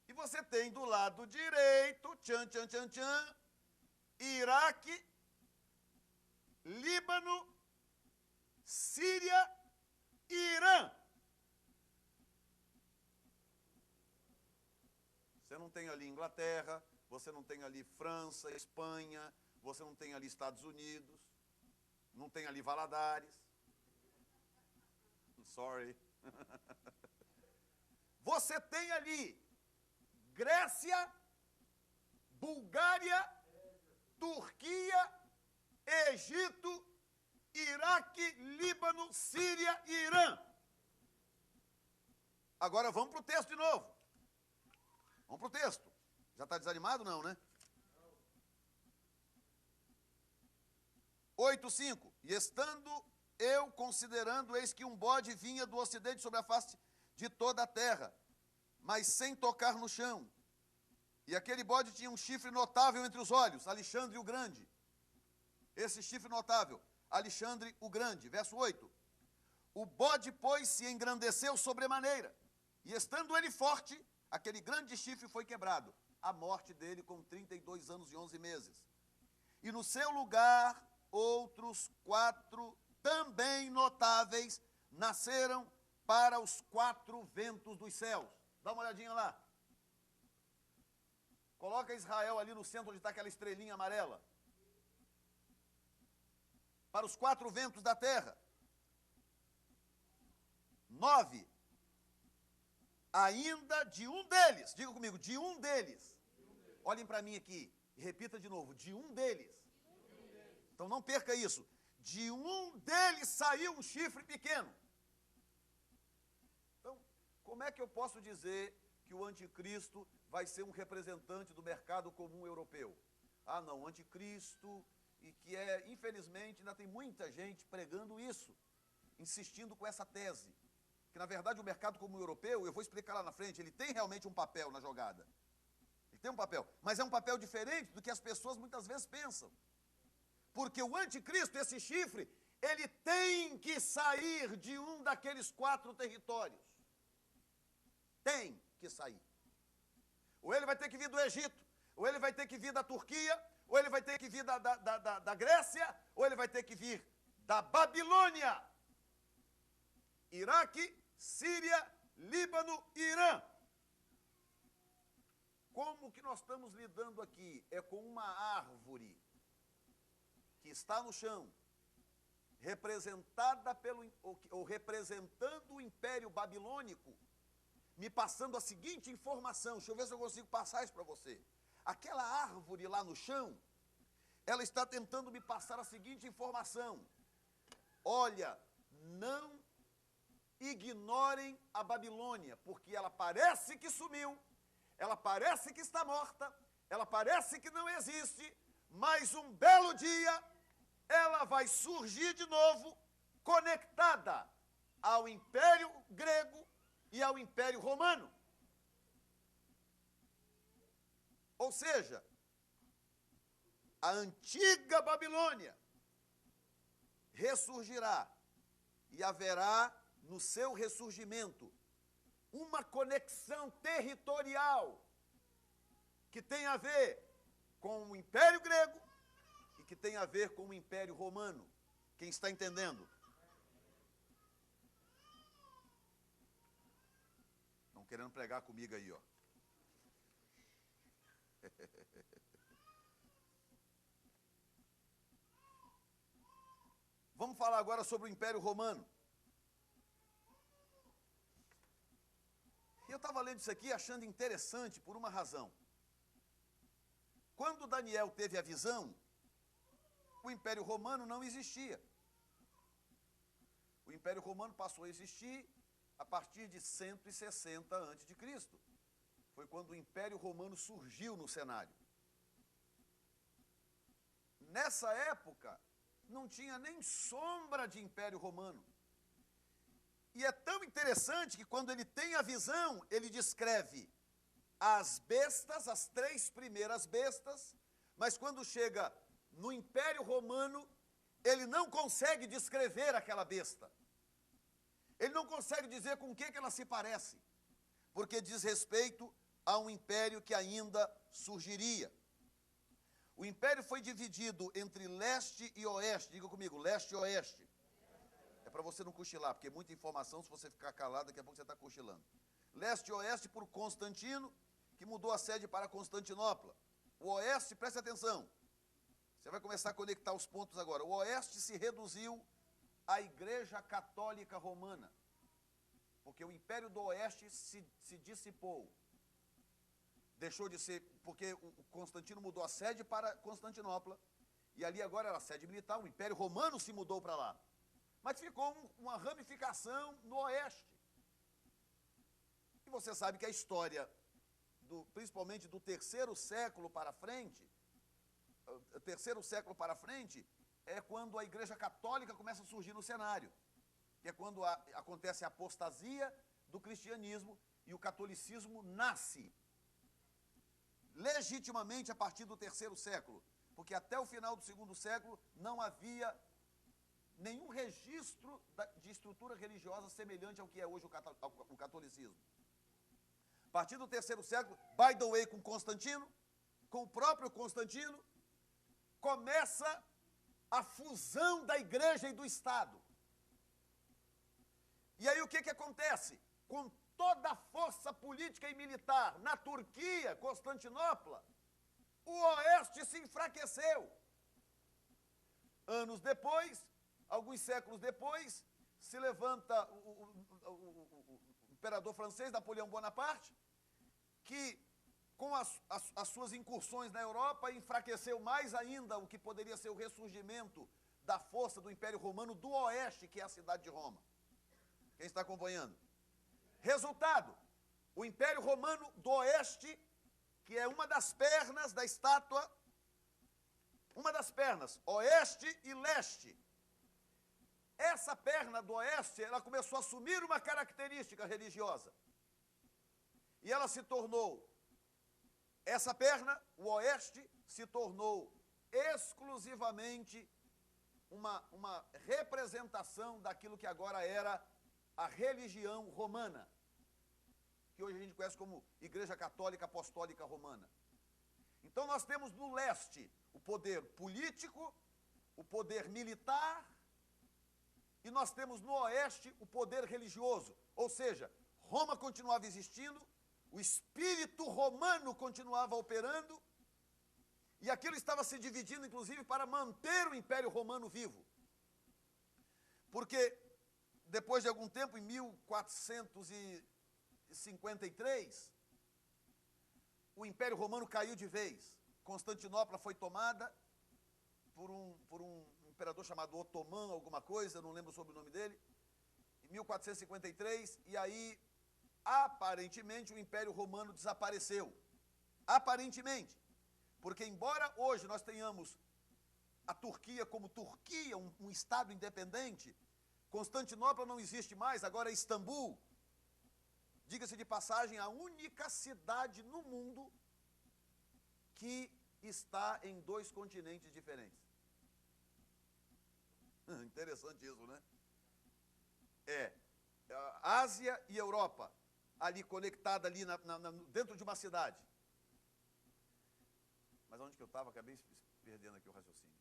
E você tem do lado direito, Iraque, Líbano, Síria e Irã. Você não tem ali Inglaterra, você não tem ali França, Espanha, você não tem ali Estados Unidos, não tem ali Valadares. Sorry. Você tem ali Grécia, Bulgária, Turquia, Egito, Iraque, Líbano, Síria e Irã. Agora vamos para o texto de novo. Vamos para o texto. Já está desanimado? Não, né? 8:5. E estando eu considerando, eis que um bode vinha do ocidente sobre a face de toda a terra, mas sem tocar no chão. E aquele bode tinha um chifre notável entre os olhos, Alexandre o Grande. Esse chifre notável, Alexandre o Grande. Verso 8. O bode, pois, se engrandeceu sobremaneira, e estando ele forte, aquele grande chifre foi quebrado. A morte dele com 32 anos e 11 meses. E no seu lugar, outros 4 também notáveis nasceram para os quatro ventos dos céus. Dá uma olhadinha lá. Coloca Israel ali no centro onde está aquela estrelinha amarela. Para os quatro ventos da terra. 9. Ainda de um deles. Diga comigo, de um deles. Olhem para mim aqui e repita de novo, de um deles. Então não perca isso. De um deles saiu um chifre pequeno. Então, como é que eu posso dizer que o anticristo vai ser um representante do mercado comum europeu? Ah, não, o anticristo, e que infelizmente, ainda tem muita gente pregando isso, insistindo com essa tese, que na verdade o mercado comum europeu, eu vou explicar lá na frente, ele tem realmente um papel na jogada. Ele tem um papel, mas é um papel diferente do que as pessoas muitas vezes pensam. Porque o anticristo, esse chifre, ele tem que sair de um daqueles quatro territórios. Tem que sair. Ou ele vai ter que vir do Egito, ou ele vai ter que vir da Turquia, ou ele vai ter que vir da Grécia, ou ele vai ter que vir da Babilônia. Iraque, Síria, Líbano e Irã. Como que nós estamos lidando aqui? É com uma árvore que está no chão, representada ou representando o Império Babilônico, me passando a seguinte informação. Deixa eu ver se eu consigo passar isso para você. Aquela árvore lá no chão, ela está tentando me passar a seguinte informação. Olha, não ignorem a Babilônia, porque ela parece que sumiu, ela parece que está morta, ela parece que não existe, mas um belo dia ela vai surgir de novo, conectada ao Império Grego e ao Império Romano. Ou seja, a antiga Babilônia ressurgirá e haverá no seu ressurgimento uma conexão territorial que tem a ver com o Império Grego e que tem a ver com o Império Romano. Quem está entendendo? Estão querendo pregar comigo aí, ó. Vamos falar agora sobre o Império Romano. Eu estava lendo isso aqui achando interessante por uma razão. Quando Daniel teve a visão, o Império Romano não existia. O Império Romano passou a existir a partir de 160 a.C. Foi quando o Império Romano surgiu no cenário. Nessa época, não tinha nem sombra de Império Romano. E é tão interessante que quando ele tem a visão, ele descreve as bestas, as 3 primeiras bestas, mas quando chega no Império Romano, ele não consegue descrever aquela besta. Ele não consegue dizer com o que ela se parece, porque diz respeito a um império que ainda surgiria. O império foi dividido entre leste e oeste. Diga comigo, leste e oeste. É para você não cochilar, porque é muita informação, se você ficar calado, daqui a pouco você está cochilando. Leste e oeste por Constantino, que mudou a sede para Constantinopla. O oeste, preste atenção, você vai começar a conectar os pontos agora. O oeste se reduziu à Igreja Católica Romana, porque o Império do Oeste se dissipou. Deixou de ser, porque o Constantino mudou a sede para Constantinopla, e ali agora era a sede militar, o Império Romano se mudou para lá. Mas ficou uma ramificação no oeste. E você sabe que a história, principalmente do terceiro século para frente, é quando a Igreja Católica começa a surgir no cenário, que é quando acontece a apostasia do cristianismo e o catolicismo nasce legitimamente a partir do terceiro século, porque até o final do segundo século não havia nenhum registro de estrutura religiosa semelhante ao que é hoje o catolicismo. A partir do terceiro século, by the way, com Constantino, com o próprio Constantino, começa a fusão da igreja e do Estado. que acontece? Com toda a força política e militar na Turquia, Constantinopla, o Oeste se enfraqueceu. Anos depois, alguns séculos depois, se levanta o imperador francês, Napoleão Bonaparte, que, com as suas incursões na Europa, enfraqueceu mais ainda o que poderia ser o ressurgimento da força do Império Romano do Oeste, que é a cidade de Roma. Quem está acompanhando? Resultado, o Império Romano do Oeste, que é uma das pernas da estátua, uma das pernas, Oeste e Leste. Essa perna do Oeste, ela começou a assumir uma característica religiosa. E ela se tornou, essa perna, o Oeste, se tornou exclusivamente uma representação daquilo que agora era a religião romana, que hoje a gente conhece como Igreja Católica Apostólica Romana. Então nós temos no leste o poder político, o poder militar, e nós temos no oeste o poder religioso, ou seja, Roma continuava existindo, o espírito romano continuava operando, e aquilo estava se dividindo, inclusive, para manter o Império Romano vivo. Porque, depois de algum tempo, em 1453, o Império Romano caiu de vez. Constantinopla foi tomada por um imperador chamado Otomã, alguma coisa, não lembro sobre o nome dele, em 1453, e aí, aparentemente, o Império Romano desapareceu. Aparentemente. Porque, embora hoje nós tenhamos a Turquia como Turquia, um Estado independente, Constantinopla não existe mais, agora é Istambul. Diga-se de passagem, a única cidade no mundo que está em 2 continentes diferentes. Interessante isso, né? A Ásia e Europa, ali conectada ali dentro de uma cidade. Mas onde que eu estava? Acabei perdendo aqui o raciocínio.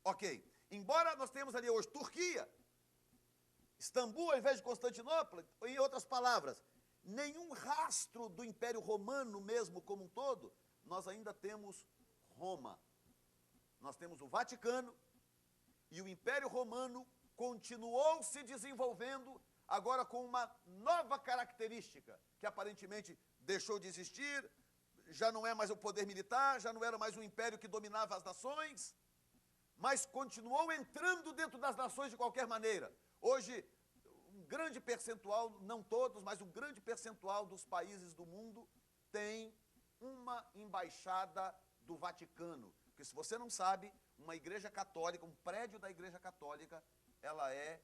Ok. Embora nós tenhamos ali hoje Turquia, Istambul ao invés de Constantinopla, em outras palavras, nenhum rastro do Império Romano mesmo como um todo, nós ainda temos Roma. Nós temos o Vaticano e o Império Romano continuou se desenvolvendo agora com uma nova característica, que aparentemente deixou de existir, já não é mais o poder militar, já não era mais um império que dominava as nações, mas continuou entrando dentro das nações de qualquer maneira. Hoje, um grande percentual, não todos, mas um grande percentual dos países do mundo tem uma embaixada do Vaticano. Porque se você não sabe, uma igreja católica, um prédio da igreja católica, ela é,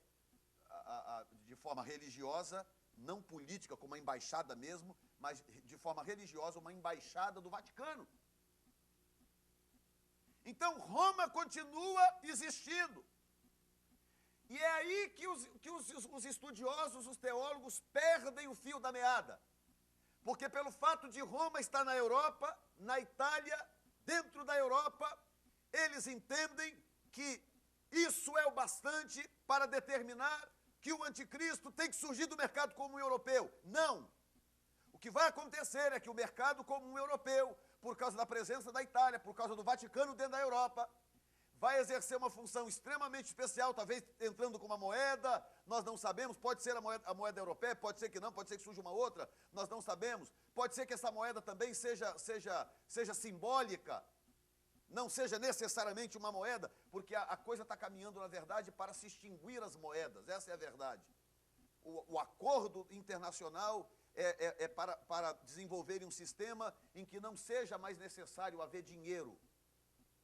de forma religiosa, não política, como uma embaixada mesmo, mas de forma religiosa, uma embaixada do Vaticano. Então, Roma continua existindo. E é aí que os estudiosos, os teólogos, perdem o fio da meada. Porque pelo fato de Roma estar na Europa, na Itália, dentro da Europa, eles entendem que isso é o bastante para determinar que o anticristo tem que surgir do mercado comum europeu. Não! O que vai acontecer é que o mercado comum europeu, por causa da presença da Itália, por causa do Vaticano dentro da Europa, vai exercer uma função extremamente especial, talvez entrando com uma moeda, nós não sabemos, pode ser a moeda europeia, pode ser que não, pode ser que surja uma outra, nós não sabemos, pode ser que essa moeda também seja simbólica, não seja necessariamente uma moeda, porque a coisa está caminhando, na verdade, para se extinguir as moedas, essa é a verdade. O acordo internacional é para desenvolverem um sistema em que não seja mais necessário haver dinheiro.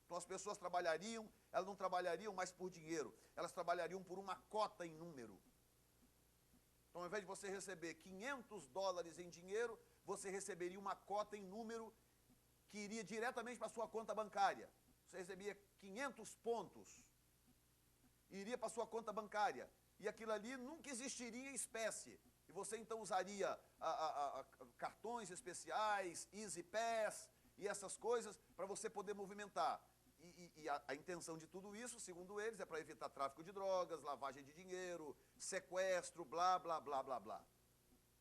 Então as pessoas trabalhariam, elas não trabalhariam mais por dinheiro, elas trabalhariam por uma cota em número. Então, ao invés de você receber $500 em dinheiro, você receberia uma cota em número que iria diretamente para a sua conta bancária. Você recebia 500 pontos, iria para a sua conta bancária, e aquilo ali nunca existiria em espécie. E você então usaria cartões especiais, Easy Pass e essas coisas para você poder movimentar. a intenção de tudo isso, segundo eles, é para evitar tráfico de drogas, lavagem de dinheiro, sequestro, blá, blá, blá, blá, blá.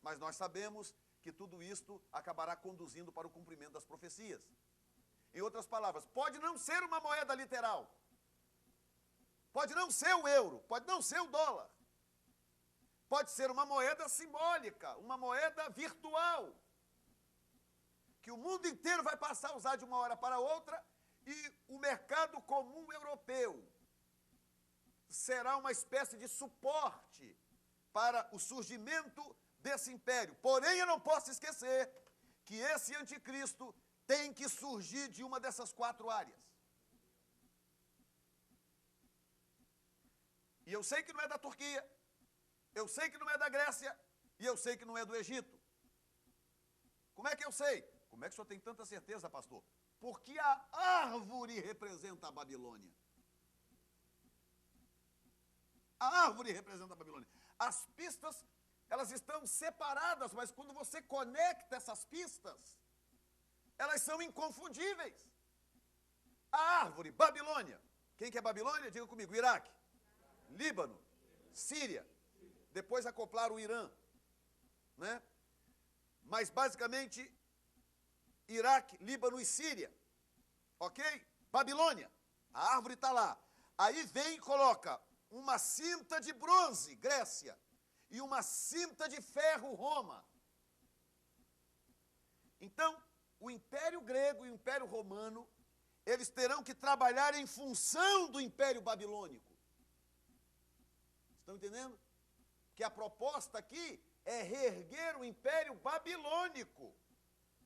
Mas nós sabemos que tudo isto acabará conduzindo para o cumprimento das profecias. Em outras palavras, pode não ser uma moeda literal, pode não ser o euro, pode não ser o dólar, pode ser uma moeda simbólica, uma moeda virtual, que o mundo inteiro vai passar a usar de uma hora para outra, e o mercado comum europeu será uma espécie de suporte para o surgimento desse império. Porém, eu não posso esquecer que esse anticristo tem que surgir de uma dessas 4 áreas. E eu sei que não é da Turquia, eu sei que não é da Grécia, e eu sei que não é do Egito. Como é que eu sei? Como é que o senhor tem tanta certeza, pastor? Porque a árvore representa a Babilônia. A árvore representa a Babilônia. As pistas, elas estão separadas, mas quando você conecta essas pistas, elas são inconfundíveis. A árvore, Babilônia. Quem que é Babilônia? Diga comigo. Iraque, Líbano, Síria. Depois acoplaram o Irã, né? Mas basicamente Iraque, Líbano e Síria, ok? Babilônia, a árvore está lá. Aí vem e coloca uma cinta de bronze, Grécia, e uma cinta de ferro, Roma. Então, o Império Grego e o Império Romano, eles terão que trabalhar em função do Império Babilônico. Estão entendendo? Que a proposta aqui é reerguer o Império Babilônico.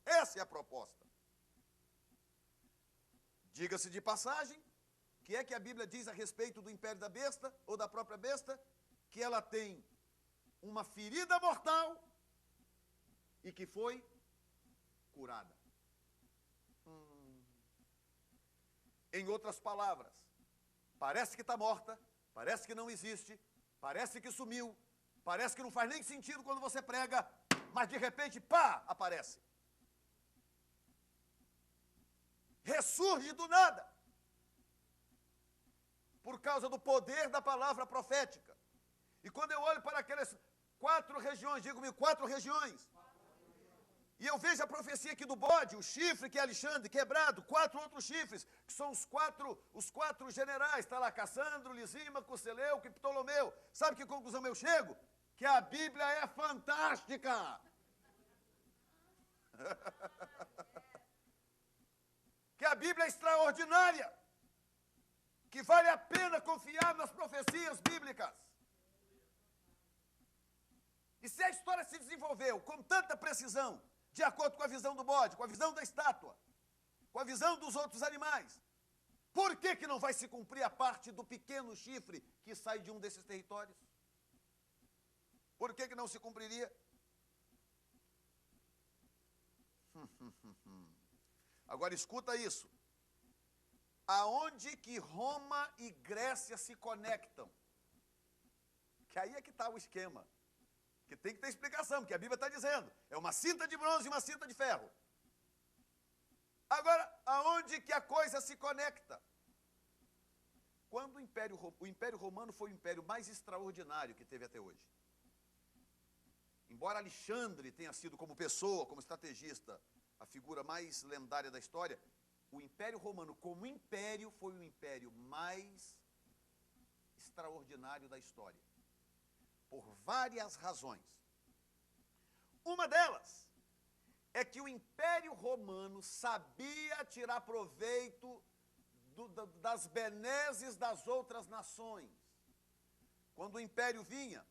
Essa é a proposta. Diga-se de passagem, o que é que a Bíblia diz a respeito do império da besta, ou da própria besta? Que ela tem uma ferida mortal e que foi curada. Em outras palavras, parece que está morta, parece que não existe, parece que sumiu, parece que não faz nem sentido quando você prega, mas de repente, pá, aparece. Ressurge do nada, por causa do poder da palavra profética. E quando eu olho para aquelas 4 regiões, digo comigo, 4 regiões, e eu vejo a profecia aqui do bode, o chifre que é Alexandre, quebrado, 4 outros chifres, que são os quatro generais, está lá Cassandro, Lisímaco, Seleuco e Ptolomeu. Sabe que conclusão eu chego? Que a Bíblia é fantástica. Que a Bíblia é extraordinária, que vale a pena confiar nas profecias bíblicas. E se a história se desenvolveu com tanta precisão, de acordo com a visão do bode, com a visão da estátua, com a visão dos outros animais, por que que não vai se cumprir a parte do pequeno chifre que sai de um desses territórios? Por que que não se cumpriria? Agora escuta isso. Aonde que Roma e Grécia se conectam? Que aí é que está o esquema. Que tem que ter explicação, porque a Bíblia está dizendo. É uma cinta de bronze e uma cinta de ferro. Agora, aonde que a coisa se conecta? Quando o Império Romano foi o império mais extraordinário que teve até hoje. Embora Alexandre tenha sido como pessoa, como estrategista, a figura mais lendária da história, o Império Romano, como império, foi o império mais extraordinário da história. Por várias razões. Uma delas é que o Império Romano sabia tirar proveito das benesses das outras nações. Quando o império vinha,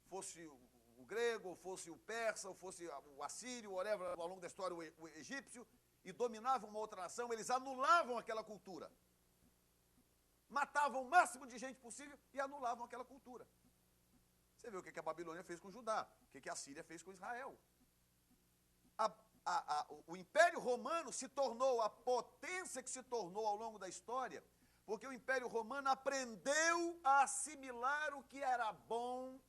fosse o grego, ou fosse o persa, ou fosse o assírio, whatever, ao longo da história o egípcio, e dominavam uma outra nação, eles anulavam aquela cultura. Matavam o máximo de gente possível e anulavam aquela cultura. Você vê o que a Babilônia fez com Judá, o que a Síria fez com Israel. O Império Romano se tornou a potência que se tornou ao longo da história, porque o Império Romano aprendeu a assimilar o que era bom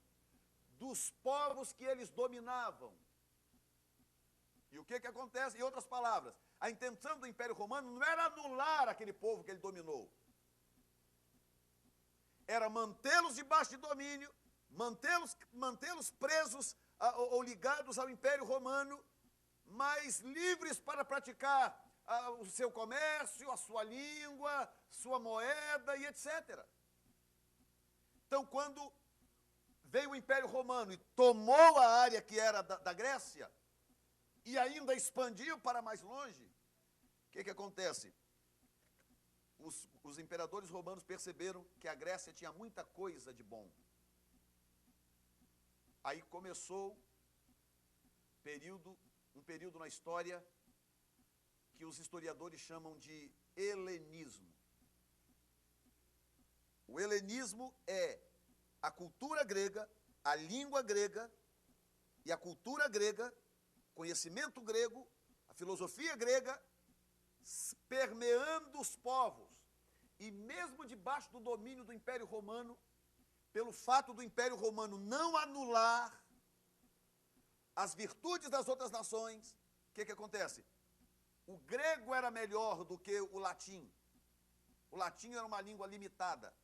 dos povos que eles dominavam. E o que acontece? Em outras palavras, A intenção do Império Romano não era anular aquele povo que ele dominou. Era mantê-los debaixo de domínio, mantê-los presos ou ligados ao Império Romano, mas livres para praticar o seu comércio, a sua língua, sua moeda e etc. Então, quando veio o Império Romano e tomou a área que era da Grécia, e ainda expandiu para mais longe, o que acontece? Os imperadores romanos perceberam que a Grécia tinha muita coisa de bom. Aí começou um período na história que os historiadores chamam de helenismo. O helenismo é a cultura grega, a língua grega e a cultura grega, conhecimento grego, a filosofia grega, permeando os povos. E mesmo debaixo do domínio do Império Romano, pelo fato do Império Romano não anular as virtudes das outras nações, o que acontece? O grego era melhor do que o latim. O latim era uma língua limitada,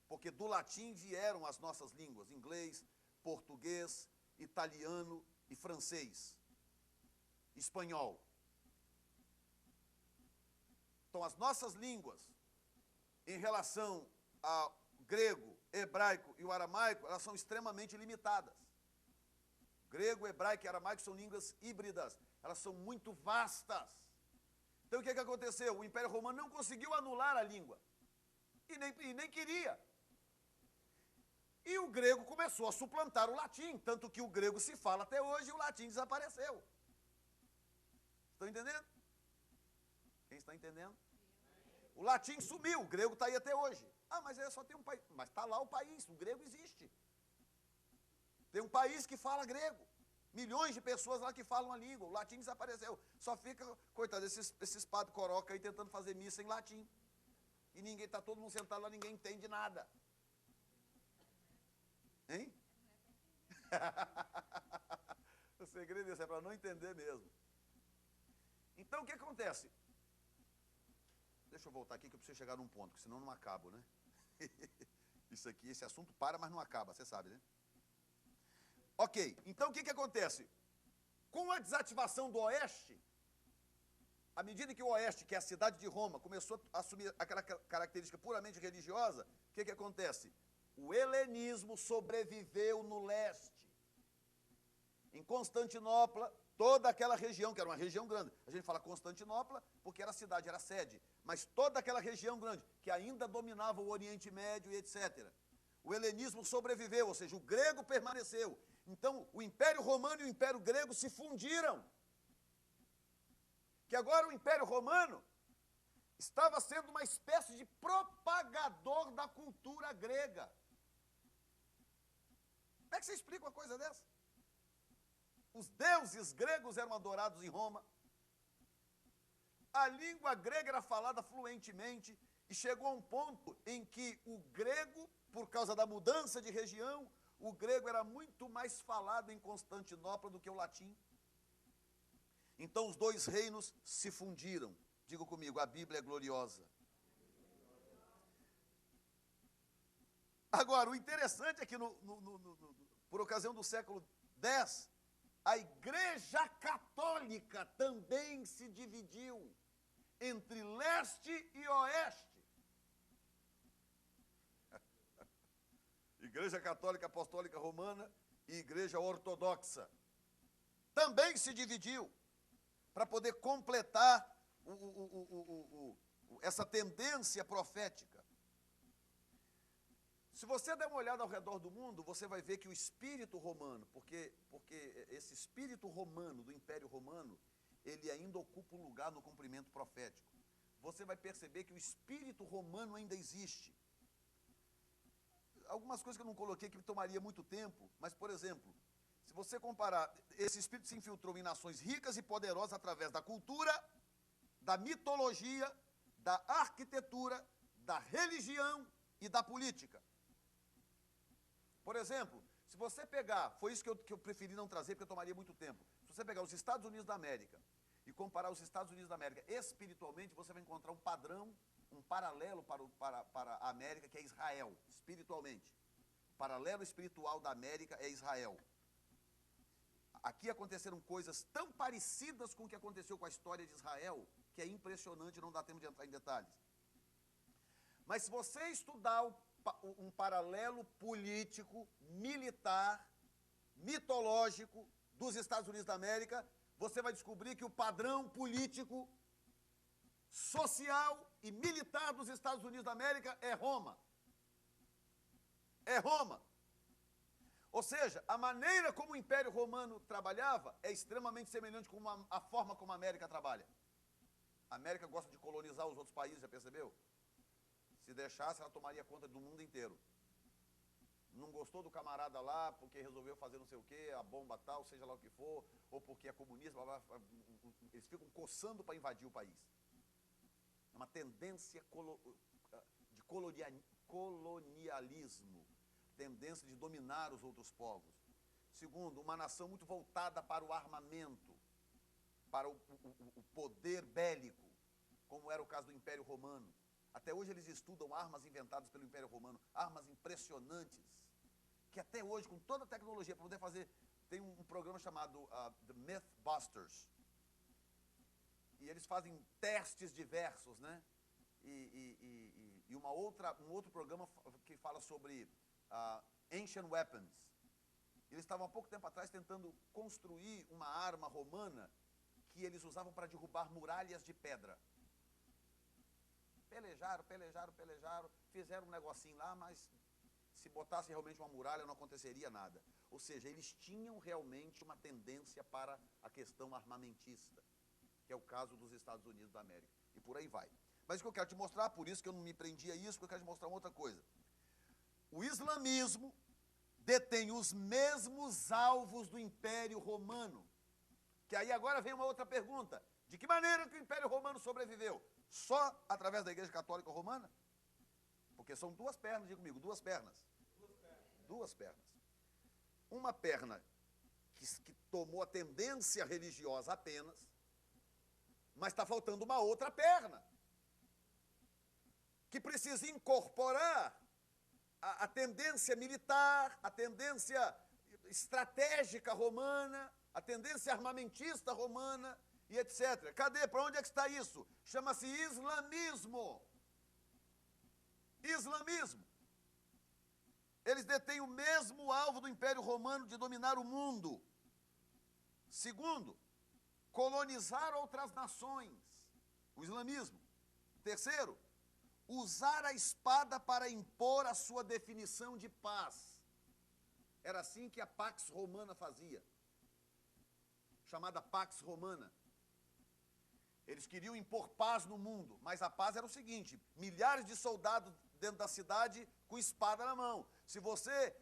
porque do latim vieram as nossas línguas, inglês, português, italiano e francês, espanhol. Então, as nossas línguas, em relação ao grego, hebraico e o aramaico, elas são extremamente limitadas. Grego, hebraico e aramaico são línguas híbridas, elas são muito vastas. Então, o que aconteceu? O Império Romano não conseguiu anular a língua, e nem queria. E o grego começou a suplantar o latim, tanto que o grego se fala até hoje e o latim desapareceu. Estão entendendo? Quem está entendendo? O latim sumiu, o grego está aí até hoje. Ah, mas só tem um país. Mas está lá o país, o grego existe. Tem um país que fala grego. Milhões de pessoas lá que falam a língua. O latim desapareceu. Só fica, coitado, esses padres coroca aí tentando fazer missa em latim. E ninguém, está todo mundo sentado lá, ninguém entende nada. Hein? O segredo é para não entender mesmo. Então, o que acontece? Deixa eu voltar aqui que eu preciso chegar num ponto, que senão não acabo, né? Isso aqui, esse assunto para, mas não acaba, você sabe, né? Ok, então o que acontece? Com a desativação do Oeste, à medida que o Oeste, que é a cidade de Roma, começou a assumir aquela característica puramente religiosa, o que acontece? O helenismo sobreviveu no leste. Em Constantinopla, toda aquela região, que era uma região grande, a gente fala Constantinopla porque era a cidade, era a sede, mas toda aquela região grande, que ainda dominava o Oriente Médio e etc. O helenismo sobreviveu, ou seja, o grego permaneceu. Então, o Império Romano e o Império Grego se fundiram. Que agora o Império Romano estava sendo uma espécie de propagador da cultura grega. Como é que você explica uma coisa dessa? Os deuses gregos eram adorados em Roma. A língua grega era falada fluentemente e chegou a um ponto em que o grego, por causa da mudança de região, o grego era muito mais falado em Constantinopla do que o latim. Então os dois reinos se fundiram. Diga comigo, a Bíblia é gloriosa. Agora, o interessante é que, por ocasião do século X, a Igreja Católica também se dividiu entre leste e oeste. Igreja Católica Apostólica Romana e Igreja Ortodoxa também se dividiu para poder completar essa tendência profética. Se você der uma olhada ao redor do mundo, você vai ver que o espírito romano, porque esse espírito romano, do Império Romano, ele ainda ocupa um lugar no cumprimento profético. Você vai perceber que o espírito romano ainda existe. Algumas coisas que eu não coloquei que tomaria muito tempo, mas, por exemplo, se você comparar, esse espírito se infiltrou em nações ricas e poderosas através da cultura, da mitologia, da arquitetura, da religião e da política. Por exemplo, se você pegar, foi isso que eu preferi não trazer, porque tomaria muito tempo. Se você pegar os Estados Unidos da América e comparar os Estados Unidos da América espiritualmente, você vai encontrar um padrão, um paralelo para a América, que é Israel, espiritualmente. O paralelo espiritual da América é Israel. Aqui aconteceram coisas tão parecidas com o que aconteceu com a história de Israel, que é impressionante, não dá tempo de entrar em detalhes. Mas se você estudar um paralelo político, militar, mitológico dos Estados Unidos da América, você vai descobrir que o padrão político, social e militar dos Estados Unidos da América é Roma. É Roma. Ou seja, a maneira como o Império Romano trabalhava é extremamente semelhante com a forma como a América trabalha. A América gosta de colonizar os outros países, já percebeu? Se deixasse, ela tomaria conta do mundo inteiro. Não gostou do camarada lá porque resolveu fazer não sei o quê, a bomba tal, seja lá o que for, ou porque é comunista, blá, blá, eles ficam coçando para invadir o país. É uma tendência de colonialismo, tendência de dominar os outros povos. Segundo, uma nação muito voltada para o armamento, para o poder bélico, como era o caso do Império Romano. Até hoje eles estudam armas inventadas pelo Império Romano, armas impressionantes, que até hoje, com toda a tecnologia, para poder fazer, tem um programa chamado The Mythbusters, e eles fazem testes diversos, né? E um outro programa que fala sobre Ancient Weapons. Eles estavam há pouco tempo atrás tentando construir uma arma romana que eles usavam para derrubar muralhas de pedra. Pelejaram, fizeram um negocinho lá, mas se botasse realmente uma muralha não aconteceria nada. Ou seja, eles tinham realmente uma tendência para a questão armamentista, que é o caso dos Estados Unidos da América. E por aí vai. Mas o que eu quero te mostrar, por isso que eu não me prendi a isso, porque eu quero te mostrar uma outra coisa. O islamismo detém os mesmos alvos do Império Romano. Que aí agora vem uma outra pergunta. De que maneira que o Império Romano sobreviveu? Só através da Igreja Católica Romana? Porque são duas pernas, diga comigo, duas pernas. Duas pernas. Uma perna que tomou a tendência religiosa apenas, mas está faltando uma outra perna, que precisa incorporar a tendência militar, a tendência estratégica romana, a tendência armamentista romana, e etc. Cadê? Para onde é que está isso? Chama-se islamismo. Islamismo. Eles detêm o mesmo alvo do Império Romano de dominar o mundo. Segundo, colonizar outras nações. O islamismo. Terceiro, usar a espada para impor a sua definição de paz. Era assim que a Pax Romana fazia. Chamada Pax Romana. Eles queriam impor paz no mundo, mas a paz era o seguinte: milhares de soldados dentro da cidade com espada na mão. Se você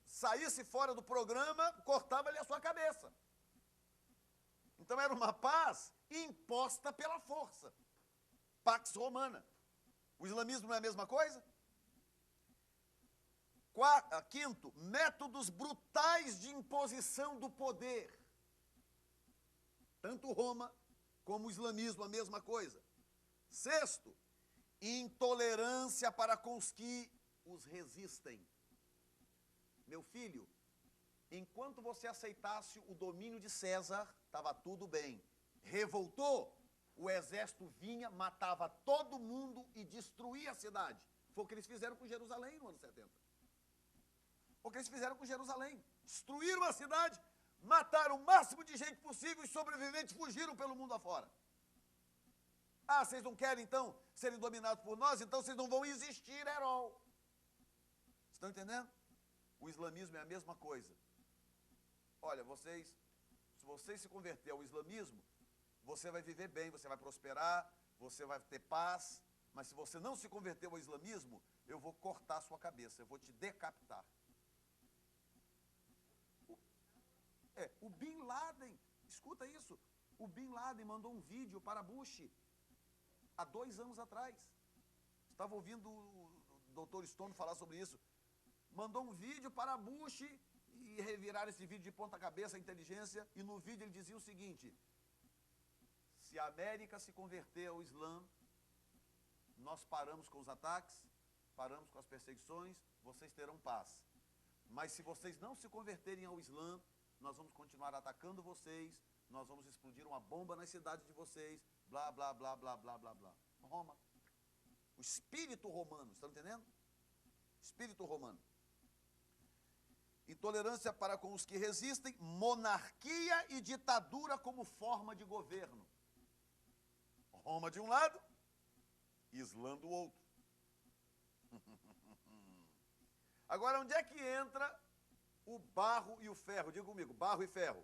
saísse fora do programa, cortava-lhe a sua cabeça. Então era uma paz imposta pela força. Pax Romana. O islamismo não é a mesma coisa? Quinto, métodos brutais de imposição do poder. Tanto Roma como o islamismo, a mesma coisa. Sexto, intolerância para com os que os resistem. Meu filho, enquanto você aceitasse o domínio de César, estava tudo bem. Revoltou, o exército vinha, matava todo mundo e destruía a cidade. Foi o que eles fizeram com Jerusalém no ano 70. Foi o que eles fizeram com Jerusalém. Destruíram a cidade, mataram o máximo de gente possível e sobreviventes fugiram pelo mundo afora. Ah, vocês não querem, então, serem dominados por nós? Então vocês não vão existir, Herol. Estão entendendo? O islamismo é a mesma coisa. Olha, se vocês se converter ao islamismo, você vai viver bem, você vai prosperar, você vai ter paz, mas se você não se converter ao islamismo, eu vou cortar a sua cabeça, eu vou te decapitar. O Bin Laden, escuta isso, o Bin Laden mandou um vídeo para Bush há 2 anos atrás. Estava ouvindo o Dr. Stone falar sobre isso. Mandou um vídeo para Bush e reviraram esse vídeo de ponta cabeça, a inteligência, e no vídeo ele dizia o seguinte: Se a América se converter ao Islã, nós paramos com os ataques, paramos com as perseguições, vocês terão paz. Mas se vocês não se converterem ao Islã, nós vamos continuar atacando vocês, nós vamos explodir uma bomba nas cidades de vocês, blá, blá, blá, blá, blá, blá, blá. Roma. O espírito romano, estão entendendo? Espírito romano. Intolerância para com os que resistem, monarquia e ditadura como forma de governo. Roma de um lado, Islã do outro. Agora, onde é que entra o barro e o ferro? Diga comigo, barro e ferro.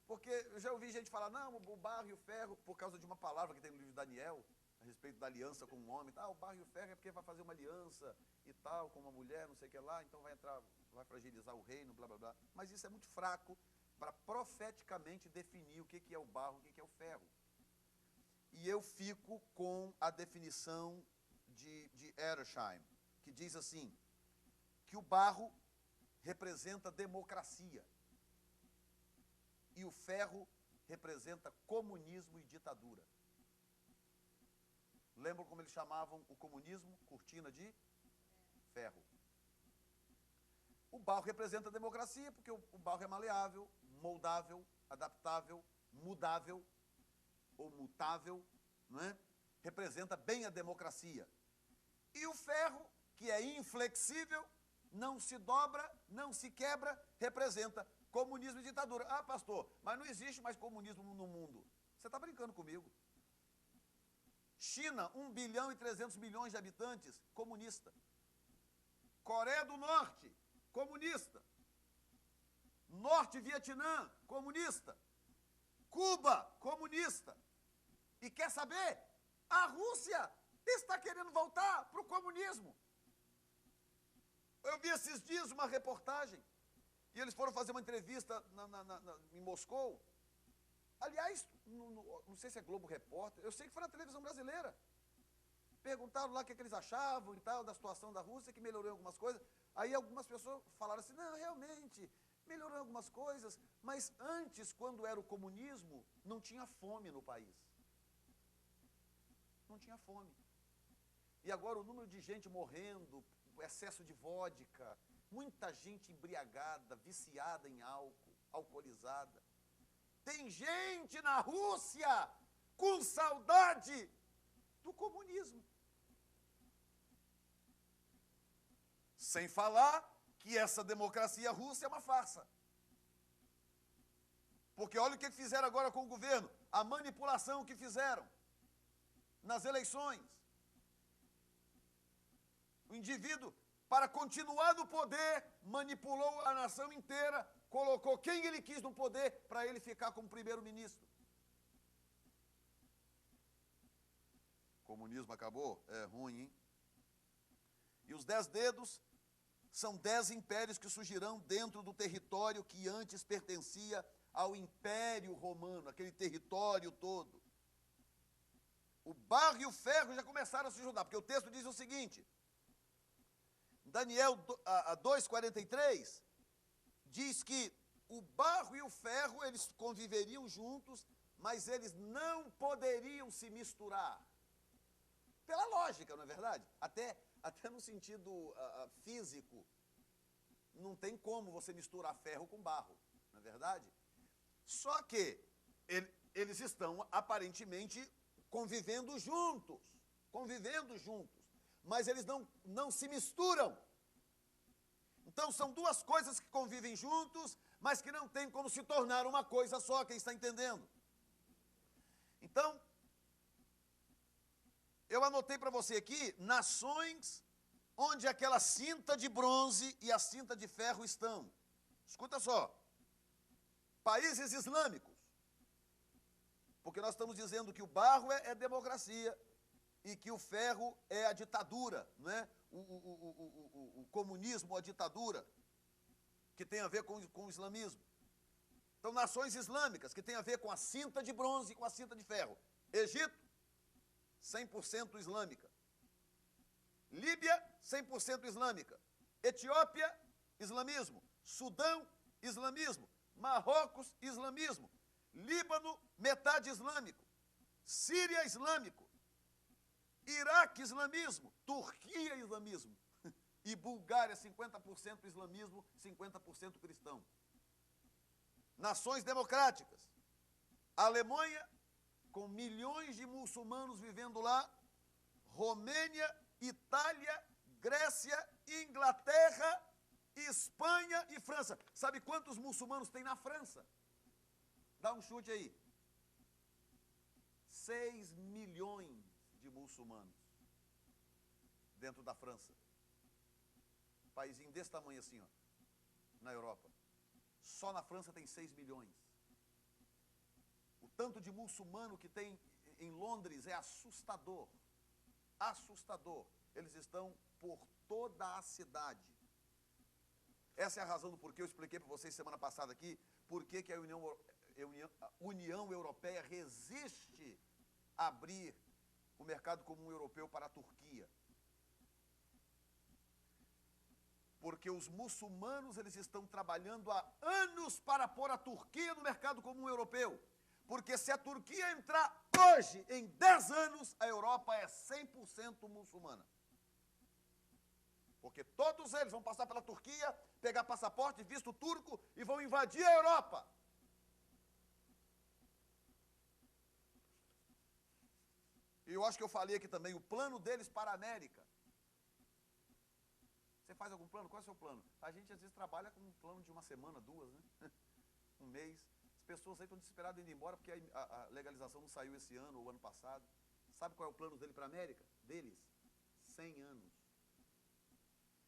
Porque eu já ouvi gente falar, não, o barro e o ferro, por causa de uma palavra que tem no livro de Daniel, a respeito da aliança com um homem, o barro e o ferro é porque vai fazer uma aliança e tal, com uma mulher, não sei o que lá, então vai entrar, vai fragilizar o reino, blá, blá, blá. Mas isso é muito fraco para profeticamente definir o que é o barro e o que é o ferro. E eu fico com a definição de Edersheim, que diz assim, que o barro representa democracia e o ferro representa comunismo e ditadura. Lembram como eles chamavam o comunismo? Cortina de ferro. O barro representa a democracia, porque o barro é maleável, moldável, adaptável, mudável, ou mutável, não é? Representa bem a democracia. E o ferro, que é inflexível, não se dobra, não se quebra, representa comunismo e ditadura. Ah, pastor, mas não existe mais comunismo no mundo. Você está brincando comigo. China, 1 bilhão e 300 milhões de habitantes, comunista. Coreia do Norte, comunista. Norte Vietnã, comunista. Cuba, comunista. E quer saber? A Rússia está querendo voltar para o comunismo. Eu vi esses dias uma reportagem, e eles foram fazer uma entrevista em Moscou. Aliás, não sei se é Globo Repórter, eu sei que foi na televisão brasileira. Perguntaram lá o que eles achavam e tal, da situação da Rússia, que melhorou em algumas coisas. Aí algumas pessoas falaram assim, não, realmente, melhorou em algumas coisas, mas antes, quando era o comunismo, não tinha fome no país. Não tinha fome. E agora o número de gente morrendo, o excesso de vodka, muita gente embriagada, viciada em álcool, alcoolizada. Tem gente na Rússia com saudade do comunismo. Sem falar que essa democracia russa é uma farsa. Porque olha o que fizeram agora com o governo, a manipulação que fizeram nas eleições. O indivíduo, para continuar no poder, manipulou a nação inteira, colocou quem ele quis no poder para ele ficar como primeiro-ministro. O comunismo acabou? É ruim, hein? E os 10 dedos são 10 impérios que surgirão dentro do território que antes pertencia ao Império Romano, aquele território todo. O barro e o ferro já começaram a se juntar, porque o texto diz o seguinte, Daniel 2,43, diz que o barro e o ferro, eles conviveriam juntos, mas eles não poderiam se misturar. Pela lógica, não é verdade? Até no sentido físico, não tem como você misturar ferro com barro, não é verdade? Só que eles estão aparentemente convivendo juntos, mas eles não se misturam. Então são duas coisas que convivem juntos, mas que não tem como se tornar uma coisa só, quem está entendendo? Então, eu anotei para você aqui, nações onde aquela cinta de bronze e a cinta de ferro estão. Escuta só, países islâmicos, porque nós estamos dizendo que o barro é democracia e que o ferro é a ditadura, não é? O comunismo, a ditadura, que tem a ver com o islamismo. Então, nações islâmicas, que tem a ver com a cinta de bronze e com a cinta de ferro. Egito, 100% islâmica. Líbia, 100% islâmica. Etiópia, islamismo. Sudão, islamismo. Marrocos, islamismo. Líbano, metade islâmico. Síria, islâmico. Iraque, islamismo. Turquia, islamismo. E Bulgária, 50% islamismo, 50% cristão. Nações democráticas. Alemanha, com milhões de muçulmanos vivendo lá. Romênia, Itália, Grécia, Inglaterra, Espanha e França. Sabe quantos muçulmanos tem na França? Dá um chute aí. 6 milhões de muçulmanos dentro da França. Paísinho desse tamanho assim, ó, na Europa. Só na França tem 6 milhões. O tanto de muçulmano que tem em Londres é assustador. Assustador. Eles estão por toda a cidade. Essa é a razão do porquê eu expliquei para vocês semana passada aqui, por que a União Europeia resiste a abrir o mercado comum europeu para a Turquia. Porque os muçulmanos, eles estão trabalhando há anos para pôr a Turquia no mercado comum europeu. Porque se a Turquia entrar hoje, em 10 anos, a Europa é 100% muçulmana. Porque todos eles vão passar pela Turquia, pegar passaporte, visto turco e vão invadir a Europa. E eu acho que eu falei aqui também, o plano deles para a América. Você faz algum plano? Qual é o seu plano? A gente às vezes trabalha com um plano de uma semana, 2, né? Um mês. As pessoas aí estão desesperadas indo embora porque a legalização não saiu esse ano ou ano passado. Sabe qual é o plano dele para a América? Deles? 100 anos.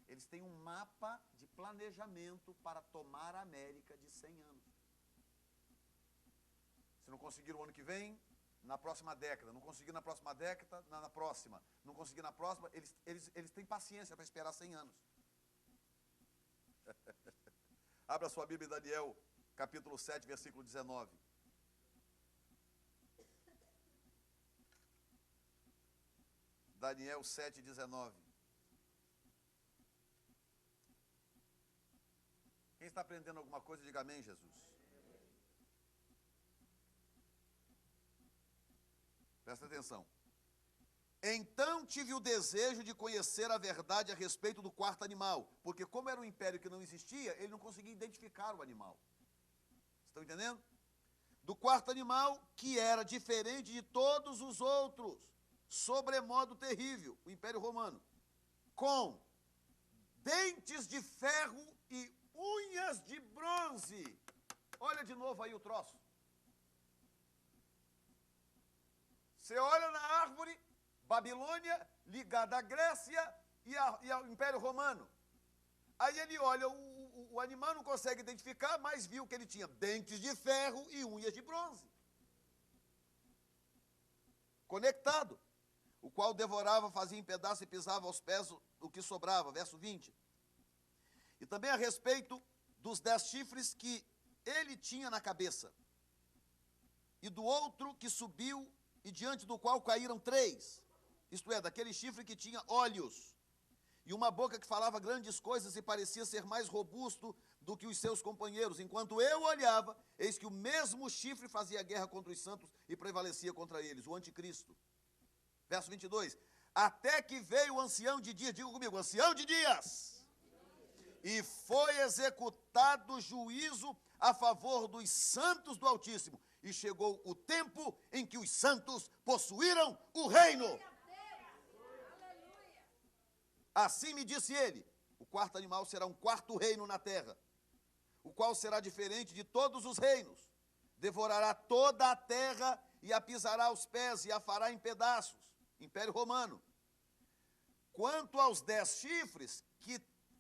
Eles têm um mapa de planejamento para tomar a América de 100 anos. Se não conseguiram o ano que vem, na próxima década. Não conseguir na próxima década, na próxima. Não conseguir na próxima, eles têm paciência para esperar 100 anos. Abra sua Bíblia em Daniel, capítulo 7, versículo 19. Daniel 7, 19. Quem está aprendendo alguma coisa, diga amém, Jesus. Presta atenção. Então tive o desejo de conhecer a verdade a respeito do quarto animal, porque como era um império que não existia, ele não conseguia identificar o animal. Estão entendendo? Do quarto animal, que era diferente de todos os outros, sobremodo terrível, o Império Romano, com dentes de ferro e unhas de bronze. Olha de novo aí o troço. Você olha na árvore, Babilônia, ligada à Grécia e ao Império Romano. Aí ele olha, o animal não consegue identificar, mas viu que ele tinha dentes de ferro e unhas de bronze. Conectado. O qual devorava, fazia em pedaços e pisava aos pés o que sobrava. Verso 20. E também a respeito dos 10 chifres que ele tinha na cabeça. E do outro que subiu e diante do qual caíram 3. Isto é, daquele chifre que tinha olhos, e uma boca que falava grandes coisas e parecia ser mais robusto do que os seus companheiros. Enquanto eu olhava, eis que o mesmo chifre fazia guerra contra os santos e prevalecia contra eles, o anticristo. Verso 22. Até que veio o ancião de dias, diga comigo, ancião de dias, e foi executado juízo a favor dos santos do Altíssimo. E chegou o tempo em que os santos possuíram o reino. Assim me disse ele, o quarto animal será um quarto reino na terra, o qual será diferente de todos os reinos. Devorará toda a terra e a pisará aos pés e a fará em pedaços. Império Romano. Quanto aos 10 chifres,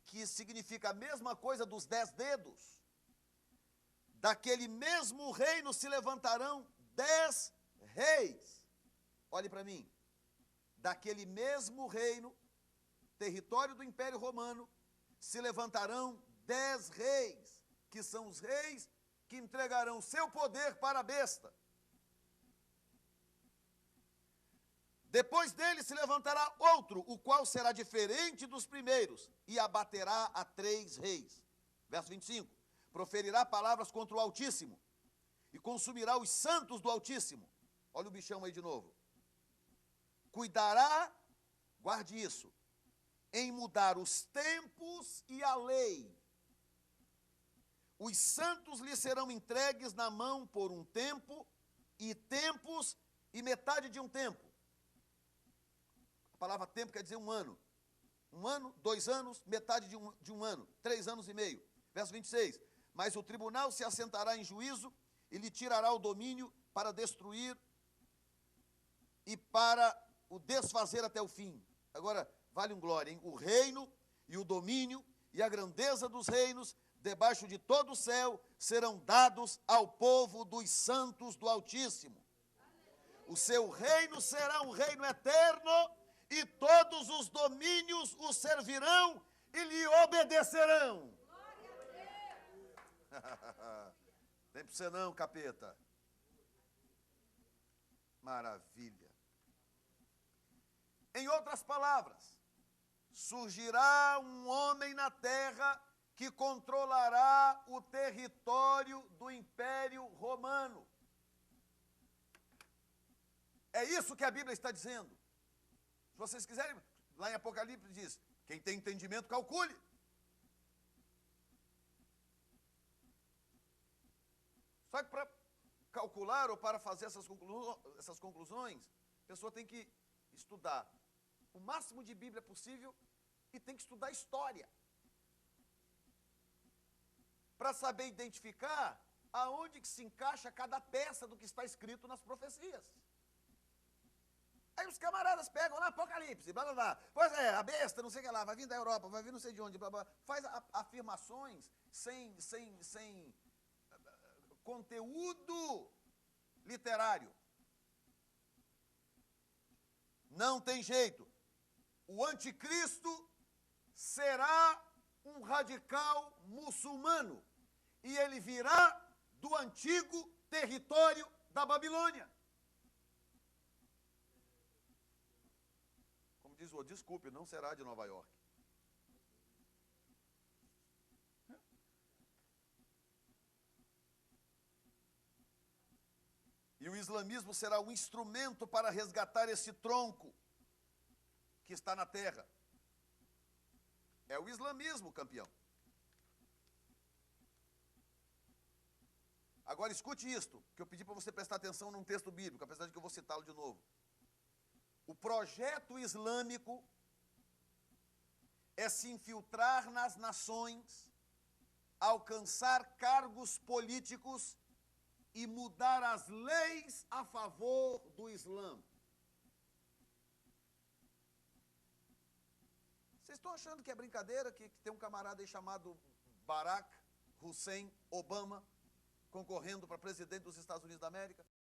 que significa a mesma coisa dos 10 dedos, daquele mesmo reino se levantarão 10 reis. Olhe para mim. Daquele mesmo reino, território do Império Romano, se levantarão 10 reis, que são os reis que entregarão seu poder para a besta. Depois dele se levantará outro, o qual será diferente dos primeiros, e abaterá a 3 reis. Verso 25. Proferirá palavras contra o Altíssimo, e consumirá os santos do Altíssimo. Olha o bichão aí de novo. Cuidará, guarde isso, em mudar os tempos e a lei. Os santos lhe serão entregues na mão por um tempo, e tempos, e metade de um tempo. A palavra tempo quer dizer um ano. 1 ano, 2 anos, metade de um ano, 3 anos e meio. Verso 26. Mas o tribunal se assentará em juízo e lhe tirará o domínio para destruir e para o desfazer até o fim. Agora, vale um glória, hein? O reino e o domínio e a grandeza dos reinos debaixo de todo o céu serão dados ao povo dos santos do Altíssimo. O seu reino será um reino eterno, e todos os domínios o servirão e lhe obedecerão. Tem pra você não, capeta. Maravilha. Em outras palavras, surgirá um homem na terra que controlará o território do Império Romano. É isso que a Bíblia está dizendo. Se vocês quiserem, lá em Apocalipse diz, quem tem entendimento, calcule. Só que para calcular ou para fazer essas conclusões, a pessoa tem que estudar o máximo de Bíblia possível e tem que estudar história. Para saber identificar aonde que se encaixa cada peça do que está escrito nas profecias. Aí os camaradas pegam lá Apocalipse, blá blá blá. Pois é, a besta, não sei o que lá, vai vir da Europa, vai vir não sei de onde, blá blá. Faz afirmações sem conteúdo literário. Não tem jeito. O anticristo será um radical muçulmano e ele virá do antigo território da Babilônia. Como diz o desculpe, não será de Nova York. E o islamismo será um instrumento para resgatar esse tronco que está na terra. É o islamismo, campeão. Agora escute isto, que eu pedi para você prestar atenção num texto bíblico, apesar de que eu vou citá-lo de novo. O projeto islâmico é se infiltrar nas nações, alcançar cargos políticos e mudar as leis a favor do Islã. Vocês estão achando que é brincadeira que tem um camarada aí chamado Barack Hussein Obama concorrendo para presidente dos Estados Unidos da América?